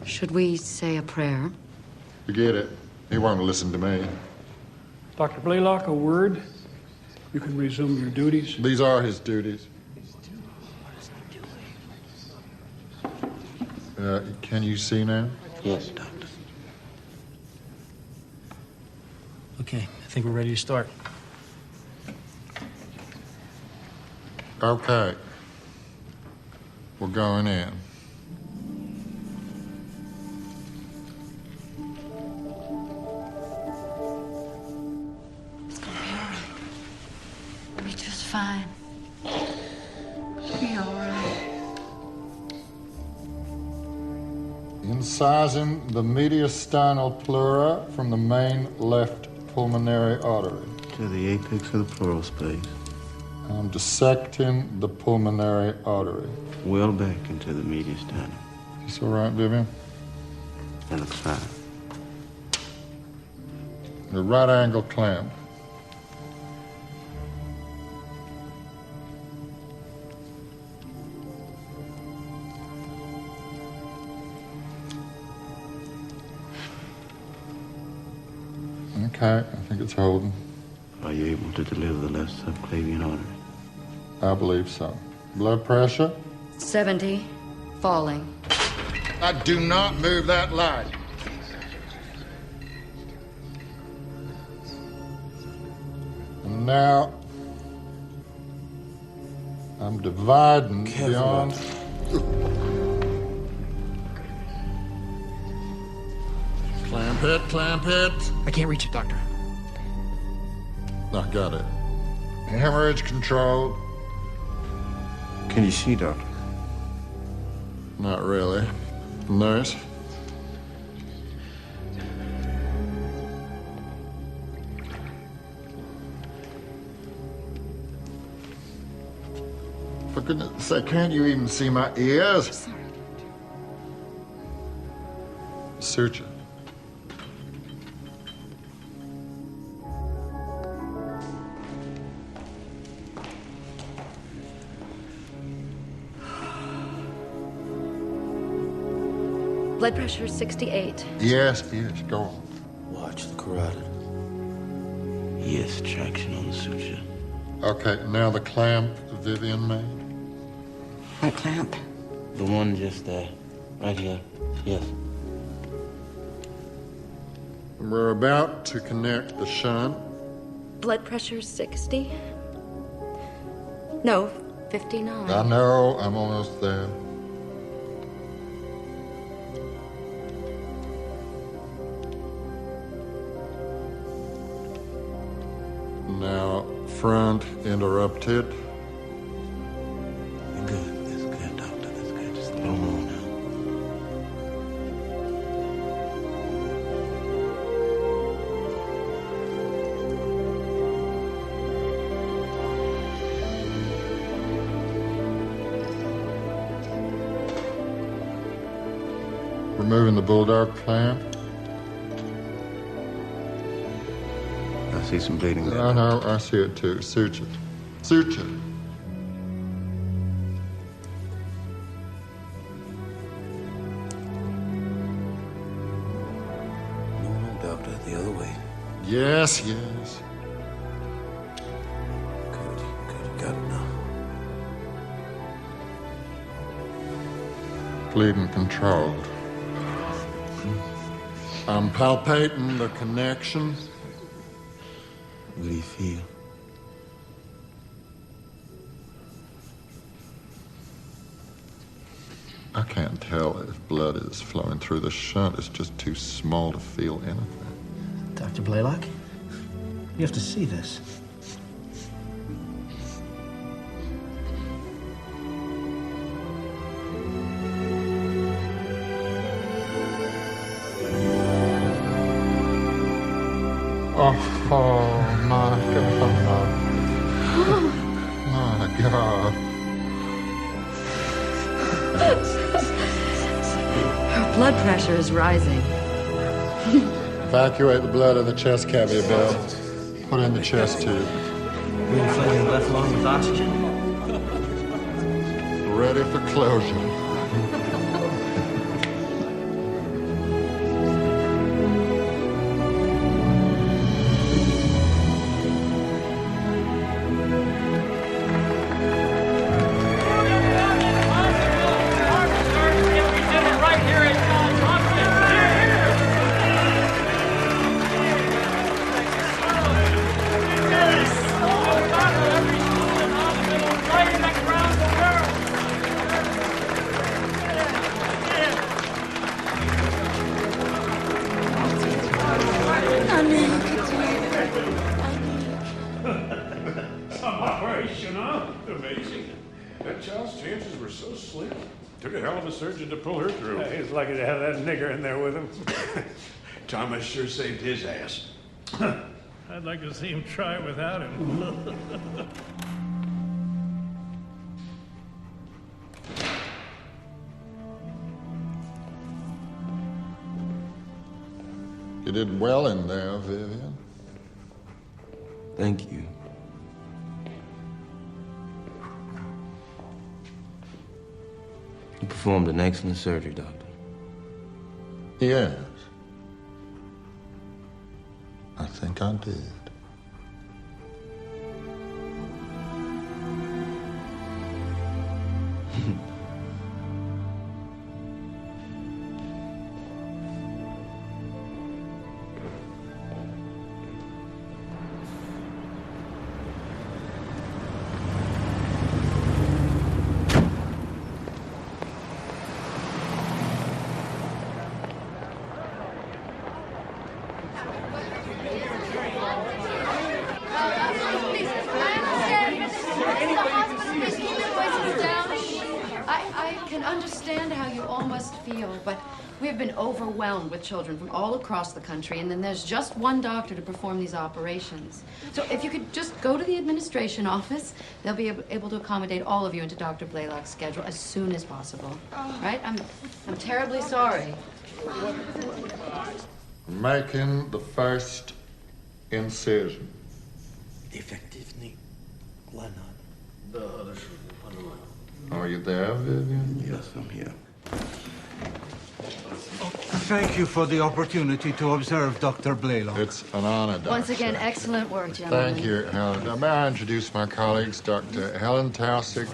Should we say a prayer? Forget it. He won't listen to me. Dr. Blalock, a word. You can resume your duties. These are his duties. Can you see now? Yes, Doctor. Okay, I think we're ready to start. Okay. We're going in. It's gonna be all right. It'll be just fine. It'll be all right. Incising the mediastinal pleura from the main left pulmonary artery. To the apex of the pleural space. I'm dissecting the pulmonary artery. Well back into the mediastinum. Is this all right, Vivian? That looks fine. The right angle clamp. Okay, I think it's holding. Are you able to deliver the left subclavian artery? I believe so. Blood pressure? 70, falling. I do not move that light. And now, I'm dividing beyond. Clamp it, clamp it. I can't reach it, Doctor. I got it. Hemorrhage control. Can you see, Doctor? Not really. Nurse? For goodness sake, can't you even see my ears? Suture. Blood pressure 68. Yes, go on. Watch the carotid. Yes, traction on the suture. Okay, now the clamp Vivian made. What clamp? The one just there. Right here. Yes. We're about to connect the shunt. Blood pressure 60. No, 59. I know, I'm almost there. Now, front interrupted. You're good. That's good, Doctor. That's good. Just a little more now. Removing the bulldog clamp. I see some bleeding there. I know, I see it too. Suture. Suture. No, Doctor, the other way. Yes, yes. Good, got it now. Bleeding controlled. I'm palpating the connection. What do you feel? I can't tell if blood is flowing through the shunt. It's just too small to feel anything. Dr. Blalock, you have to see this. Oh, my God. My God. Her blood pressure is rising. Evacuate the blood of the chest cavity, Bill. Put in the chest tube. Reinflating the left lung with oxygen. Ready for closure. To pull her through. He's lucky to have that nigger in there with him. Thomas sure saved his ass. I'd like to see him try without him. You did well in there, Vivian. Thank you. You performed an excellent surgery, Doctor. Yes. I think I did. Overwhelmed with children from all across the country, and then there's just one doctor to perform these operations. So if you could just go to the administration office, they'll be able to accommodate all of you into Dr. Blalock's schedule as soon as possible. Right? I'm terribly sorry. Making the first incision. Effectively. Why not? Are you there, Vivian? Yes, I'm here. Thank you for the opportunity to observe Dr. Blalock. It's an honor, Doctor. Once again, excellent work, gentlemen. Thank you, Helen. Now, may I introduce my colleagues, Dr. Helen Taussig,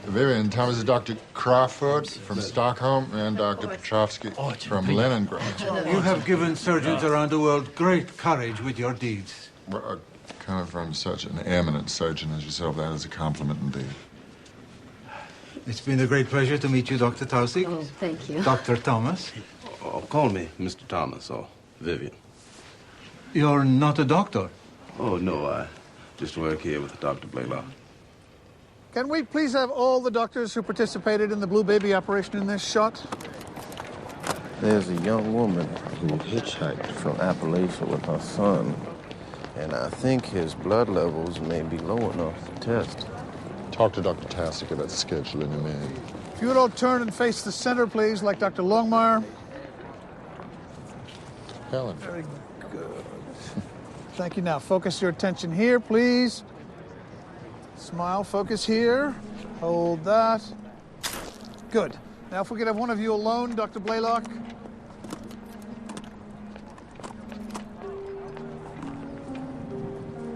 Vivien Thomas, Dr. Crawford from Stockholm, and Dr. Petrovsky from Leningrad. You have given surgeons around the world great courage with your deeds. Well, coming from such an eminent surgeon as yourself, that is a compliment indeed. It's been a great pleasure to meet you, Dr. Taussig. Oh, thank you. Dr. Thomas. Oh, call me Mr. Thomas or Vivian. You're not a doctor? Oh, no, I just work here with Dr. Blalock. Can we please have all the doctors who participated in the blue baby operation in this shot? There's a young woman who hitchhiked from Appalachia with her son, and I think his blood levels may be low enough to test. Talk to Dr. Taussig about scheduling him in. If you would all turn and face the center, please, like Dr. Longmire. Helen. Very good. Thank you. Now, focus your attention here, please. Smile, focus here. Hold that. Good. Now, if we could have one of you alone, Dr. Blalock.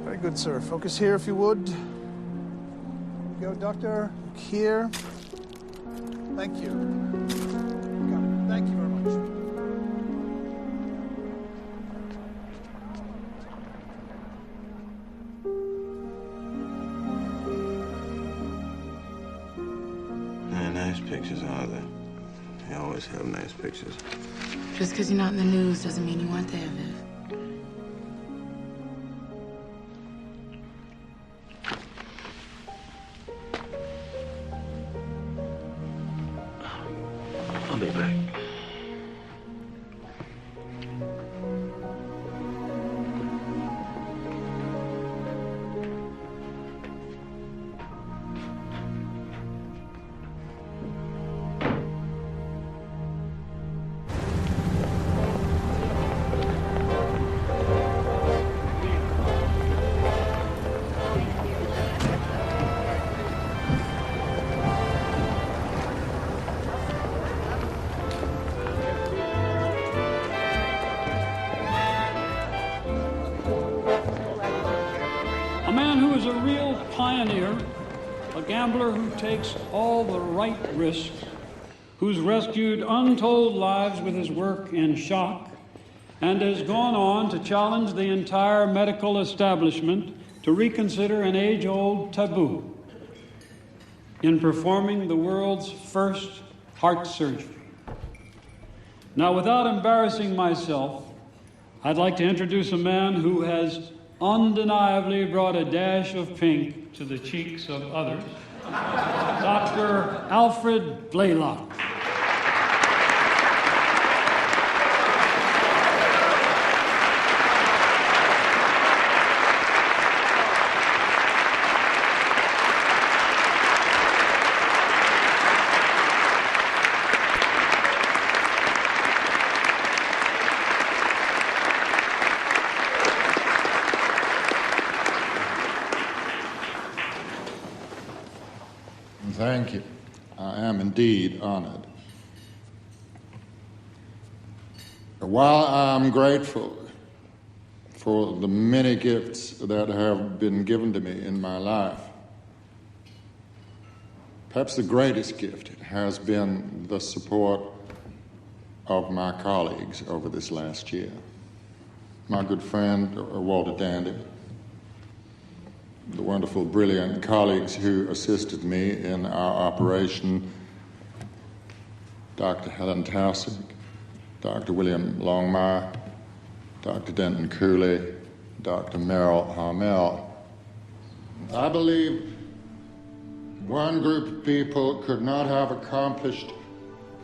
Very good, sir. Focus here, if you would. Here we go, doctor. Here. Thank you. always have nice pictures. Just because you're not in the news doesn't mean you weren't there, Viv. I'll be back. Gambler who takes all the right risks, who's rescued untold lives with his work in shock, and has gone on to challenge the entire medical establishment to reconsider an age-old taboo in performing the world's first heart surgery. Now, without embarrassing myself, I'd like to introduce a man who has undeniably brought a dash of pink to the cheeks of others, Dr. Alfred Blalock. Thank you. I am indeed honored. While I'm grateful for the many gifts that have been given to me in my life, perhaps the greatest gift has been the support of my colleagues over this last year. My good friend, Walter Dandy, the wonderful, brilliant colleagues who assisted me in our operation, Dr. Helen Taussig, Dr. William Longmire, Dr. Denton Cooley, Dr. Merrill Harmel. I believe one group of people could not have accomplished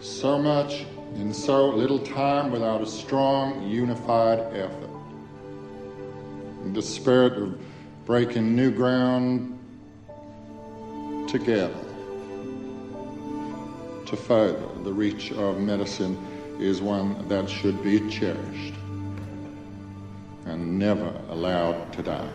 so much in so little time without a strong, unified effort. In the spirit of breaking new ground together to further the reach of medicine is one that should be cherished and never allowed to die.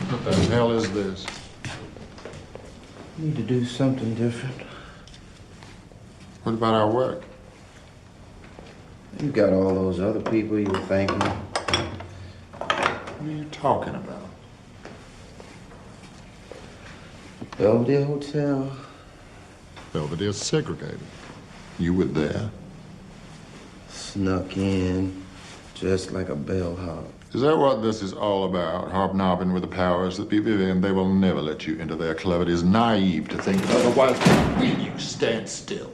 What the hell is this? Need to do something different. What about our work? You got all those other people you were thanking. What are you talking about? Belvedere Hotel. Belvedere's segregated. You were there. Snuck in, just like a bellhop. Is that what this is all about? Hobnobbing with the powers that be, Vivian? They will never let you into their club. It is naive to think otherwise. Will you stand still?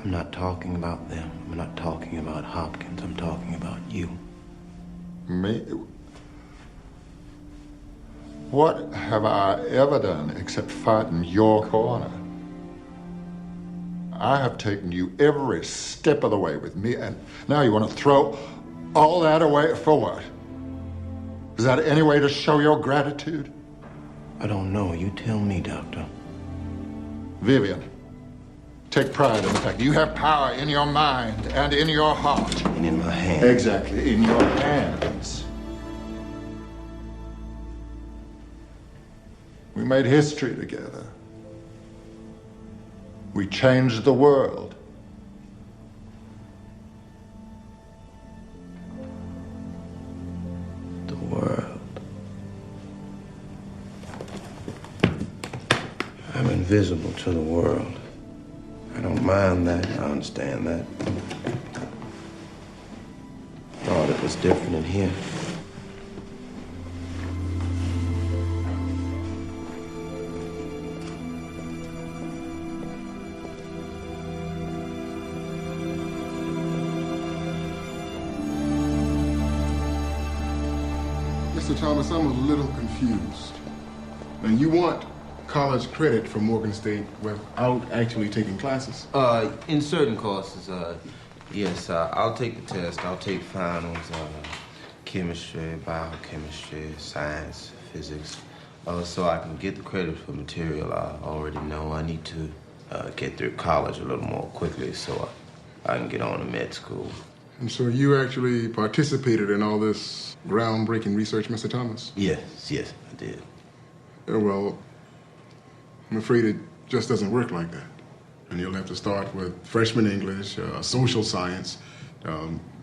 I'm not talking about them. I'm not talking about Hopkins. I'm talking about you. Me? What have I ever done except fight in your corner? I have taken you every step of the way with me, and now you want to throw all that away for what? Is that any way to show your gratitude? I don't know. You tell me, Doctor. Vivian, take pride in the fact that you have power in your mind and in your heart. And in my hands. Exactly, in your hands. We made history together. We changed the world. invisible to the world. I don't mind that. I understand that. Thought it was different in here. Mr. Thomas, I'm a little confused. Now, you want college credit from Morgan State without actually taking classes? In certain courses, yes, I'll take the test. I'll take finals, chemistry, biochemistry, science, physics, so I can get the credit for material I already know. I need to get through college a little more quickly so I can get on to med school. And so you actually participated in all this groundbreaking research, Mr. Thomas? Yes, I did. Well, I'm afraid it just doesn't work like that. And you'll have to start with freshman English, social science,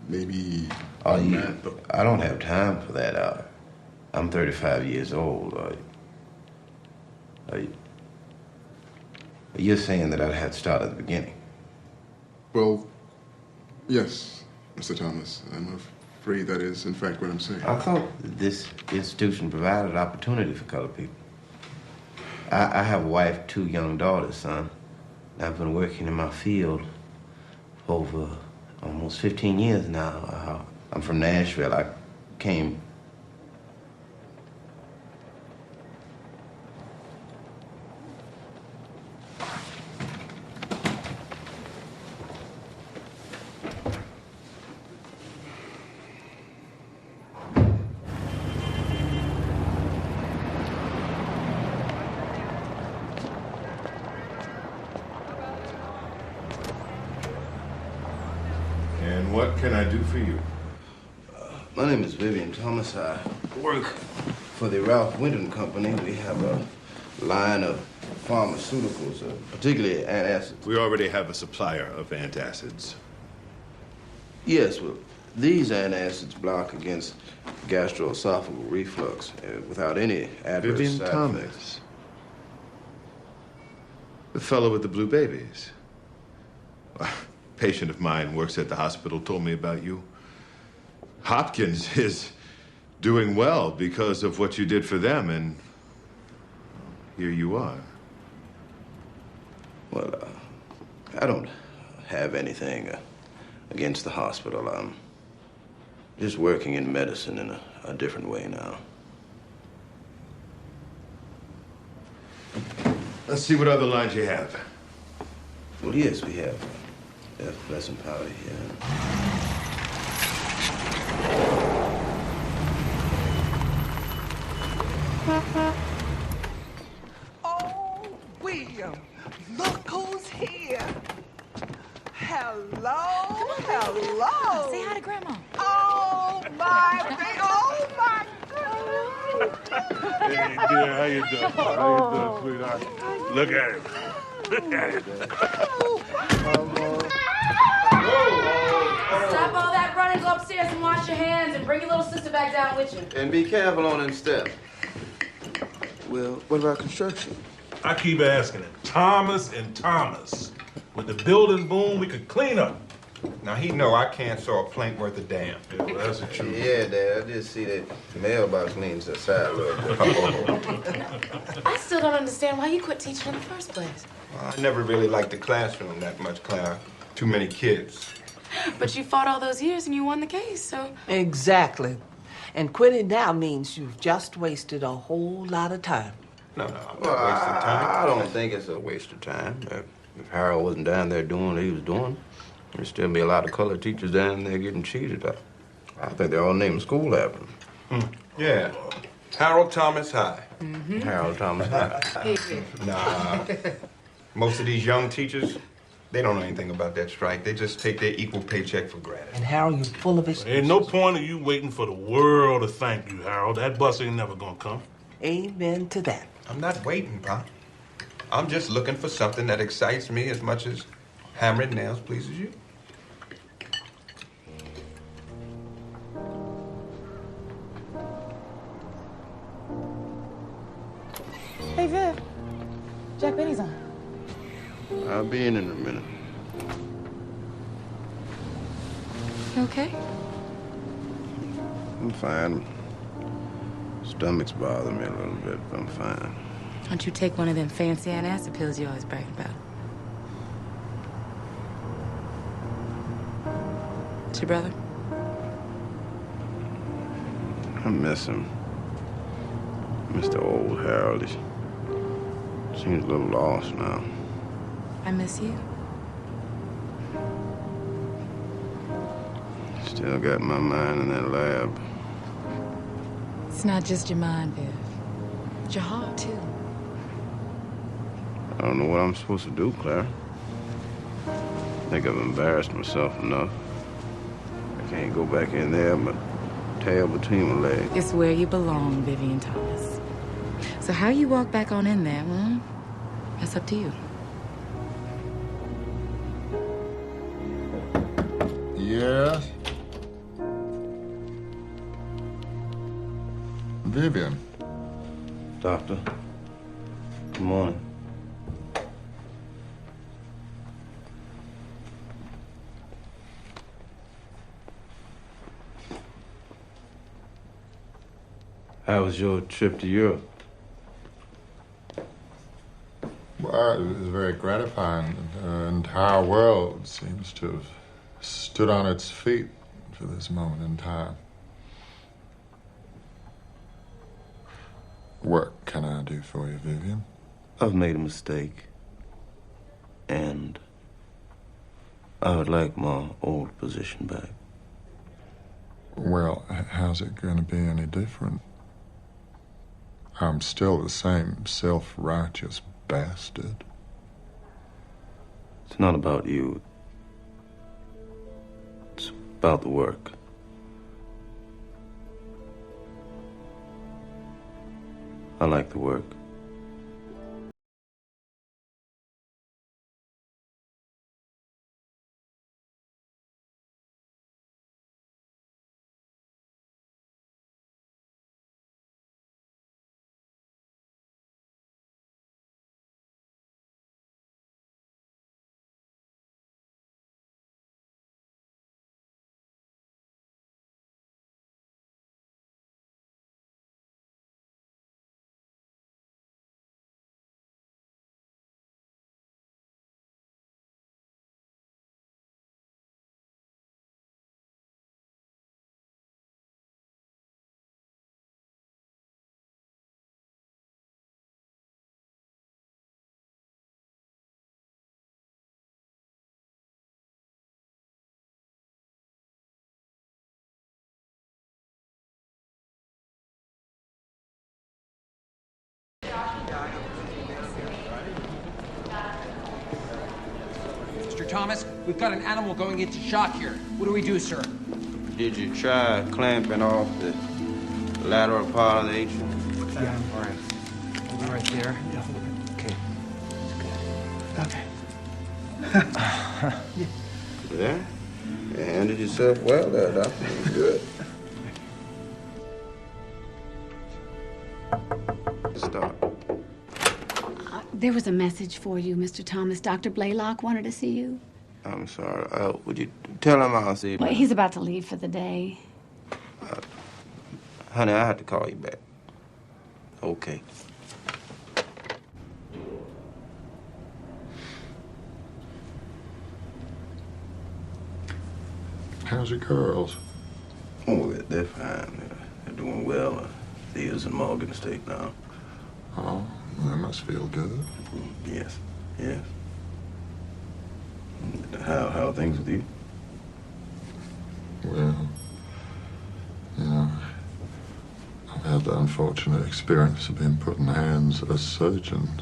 maybe math. I don't have time for that. I'm 35 years old. You're saying that I'd have to start at the beginning? Well, yes, Mr. Thomas. I'm afraid that is, in fact, what I'm saying. I thought this institution provided opportunity for colored people. I have a wife, 2 young daughters, son. I've been working in my field for over almost 15 years now. I'm from Nashville. I came... What can I do for you? My name is Vivien Thomas. I work for the Ralph Winton Company. We have a line of pharmaceuticals, particularly antacids. We already have a supplier of antacids. Yes, well, these antacids block against gastroesophageal reflux without any adverse Vivien side Thomas. effects. The fellow with the blue babies. A patient of mine works at the hospital told me about you. Hopkins is doing well because of what you did for them, and here you are. Well, I don't have anything against the hospital. I'm just working in medicine in a different way now. Let's see what other lines you have. Well, yes, we have effervescent powder here. Oh, William, look who's here. Hello. Come on, hello. Say hi to Grandma. Oh, my baby. Oh, my goodness. Hey, dear, how you doing? How you doing, sweetheart? Look at him. Look at him. Stop all that running, go upstairs and wash your hands and bring your little sister back down with you. And be careful on them steps. Well, what about construction? I keep asking him. Thomas and Thomas. With the building boom, we could clean up. Now, he know I can't saw a plank worth a damn. Yeah, well, that's the truth. Yeah, Dad, I did see that mailbox leans to the side a little bit. I still don't understand why you quit teaching in the first place. Well, I never really liked the classroom that much, Clara. Too many kids. But you fought all those years and you won the case, so... Exactly. And quitting now means you've just wasted a whole lot of time. No, I'm not Well, wasting time. I don't think it's a waste of time. If Harold wasn't down there doing what he was doing, there'd still be a lot of colored teachers down there getting cheated. I think they're all named school after him. Yeah. Harold Thomas High. Harold Thomas High. Nah. Most of these young teachers, they don't know anything about that strike. They just take their equal paycheck for granted. And Harold, you're full of excuses. Ain't no point of you waiting for the world to thank you, Harold. That bus ain't never gonna come. Amen to that. I'm not waiting, Pop. I'm just looking for something that excites me as much as hammering nails pleases you. Hey, Viv. Jack Benny's on. I'll be in a minute. You okay? I'm fine. Stomach's bothering me a little bit, but I'm fine. Why don't you take one of them fancy antacid pills you always bragging about? It's your brother? I miss him. Mr. Old Harold. He seems a little lost now. I miss you. Still got my mind in that lab. It's not just your mind, Viv. It's your heart, too. I don't know what I'm supposed to do, Claire. I think I've embarrassed myself enough. I can't go back in there, but tail between my legs. It's where you belong, Vivien Thomas. So how you walk back on in there, well, that's up to you. Yes? Vivian. Doctor, good morning. How was your trip to Europe? Well, it was very gratifying. The entire world seems to have stood on its feet for this moment in time. What can I do for you, Vivian? I've made a mistake. And I would like my old position back. Well, how's it going to be any different? I'm still the same self-righteous bastard. It's not about you. It's about the work. I like the work. Mr. Thomas, we've got an animal going into shock here. What do we do, sir? Did you try clamping off the lateral part of the atrium? Yeah, all right. Hold it right there. Yeah, hold it. Okay. Okay. Yeah? You handled yourself well there, Doctor. Good. Stop. There was a message for you, Mr. Thomas. Dr. Blalock wanted to see you. I'm sorry. Would you tell him I'll see him? Well, he's about to leave for the day. Honey, I have to call you back. Okay. How's your girls? Oh, they're fine. They're doing well. Thea's in Morgan State now. Oh, that must feel good. Yes, yes. How are things with you? Well, you know, I've had the unfortunate experience of being put in the hands of surgeons.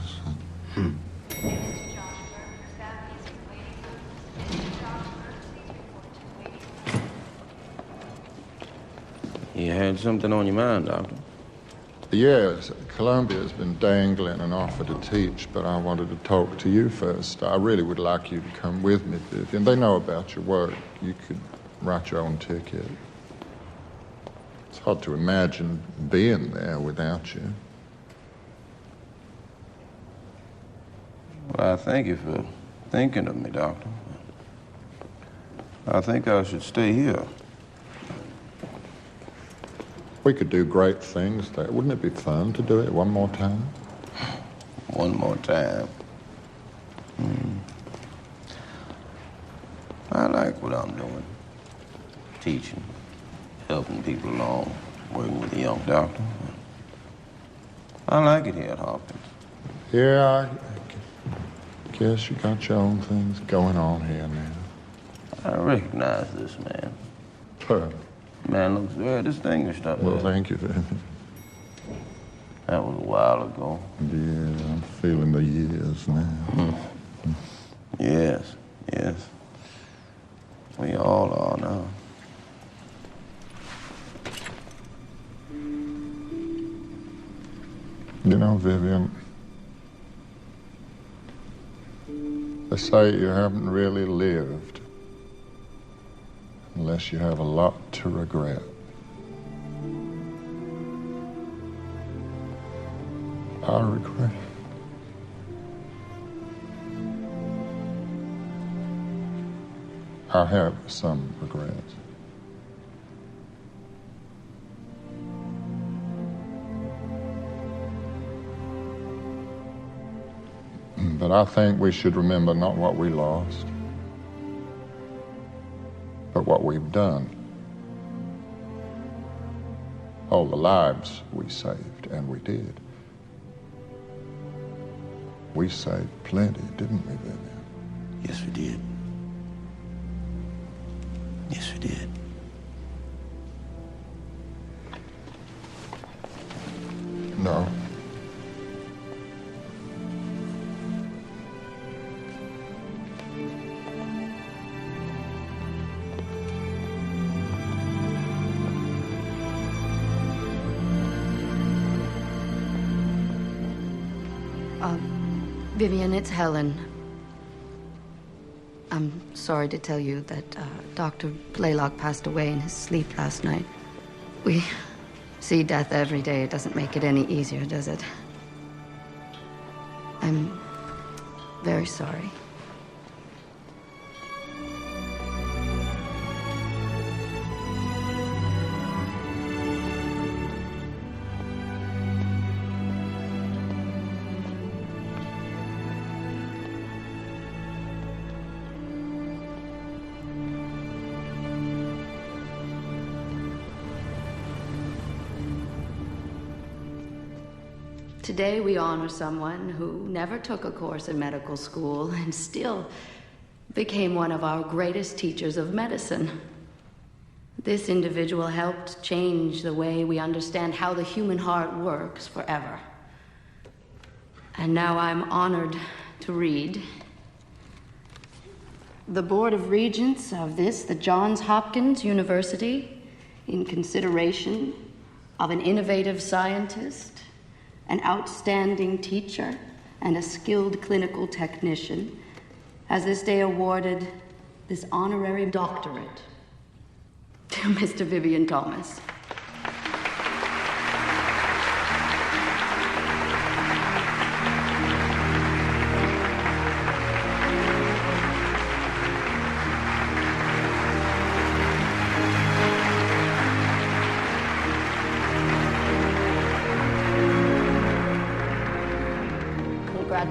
You had something on your mind, Doctor? Yes, Columbia's been dangling an offer to teach, but I wanted to talk to you first. I really would like you to come with me, Vivian. They know about your work. You could write your own ticket. It's hard to imagine being there without you. Well, I thank you for thinking of me, Doctor. I think I should stay here. We could do great things there. Wouldn't it be fun to do it one more time? One more time. I like what I'm doing. Teaching, helping people along, working with a young doctor. I like it here at Hopkins. Yeah, I guess you got your own things going on here now. I recognize this man. Man looks very distinguished up Well, there. thank you very much. That was a while ago. Yeah, I'm feeling the years now. Yes, yes. We all are now. You know, Vivian, they say you haven't really lived unless you have a lot to regret. I regret. I have some regrets. But I think we should remember not what we lost, but what we've done. All the lives we saved, and we did. We saved plenty, didn't we, Vivian? Yes, we did. Yes, we did. No. Vivian, it's Helen. I'm sorry to tell you that Dr. Blalock passed away in his sleep last night. We see death every day. It doesn't make it any easier, does it? I'm very sorry. Today we honor someone who never took a course in medical school and still became one of our greatest teachers of medicine. This individual helped change the way we understand how the human heart works forever. And now I'm honored to read the Board of Regents of the Johns Hopkins University, in consideration of an innovative scientist, an outstanding teacher, and a skilled clinical technician, has this day awarded this honorary doctorate to Mr. Vivien Thomas.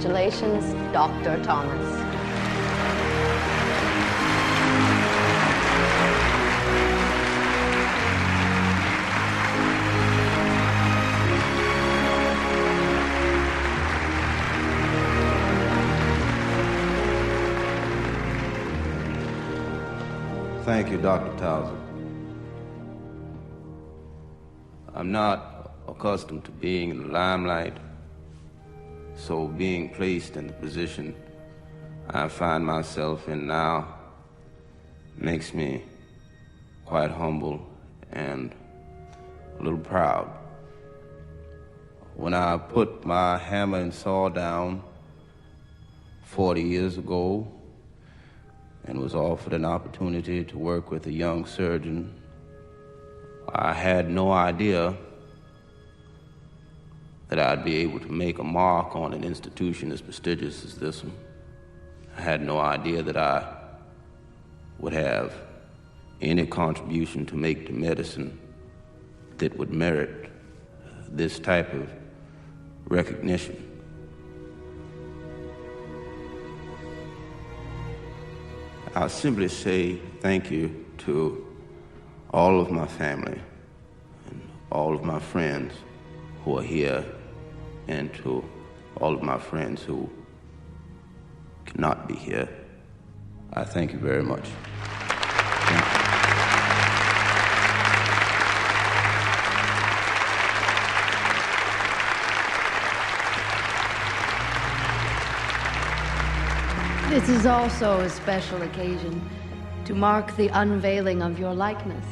Congratulations, Dr. Thomas. Thank you, Dr. Townsend. I'm not accustomed to being in the limelight, so being placed in the position I find myself in now makes me quite humble and a little proud. When I put my hammer and saw down 40 years ago and was offered an opportunity to work with a young surgeon, I had no idea that I'd be able to make a mark on an institution as prestigious as this one. I had no idea that I would have any contribution to make to medicine that would merit this type of recognition. I'll simply say thank you to all of my family and all of my friends who are here, and to all of my friends who cannot be here. I thank you very much. This is also a special occasion to mark the unveiling of your likeness.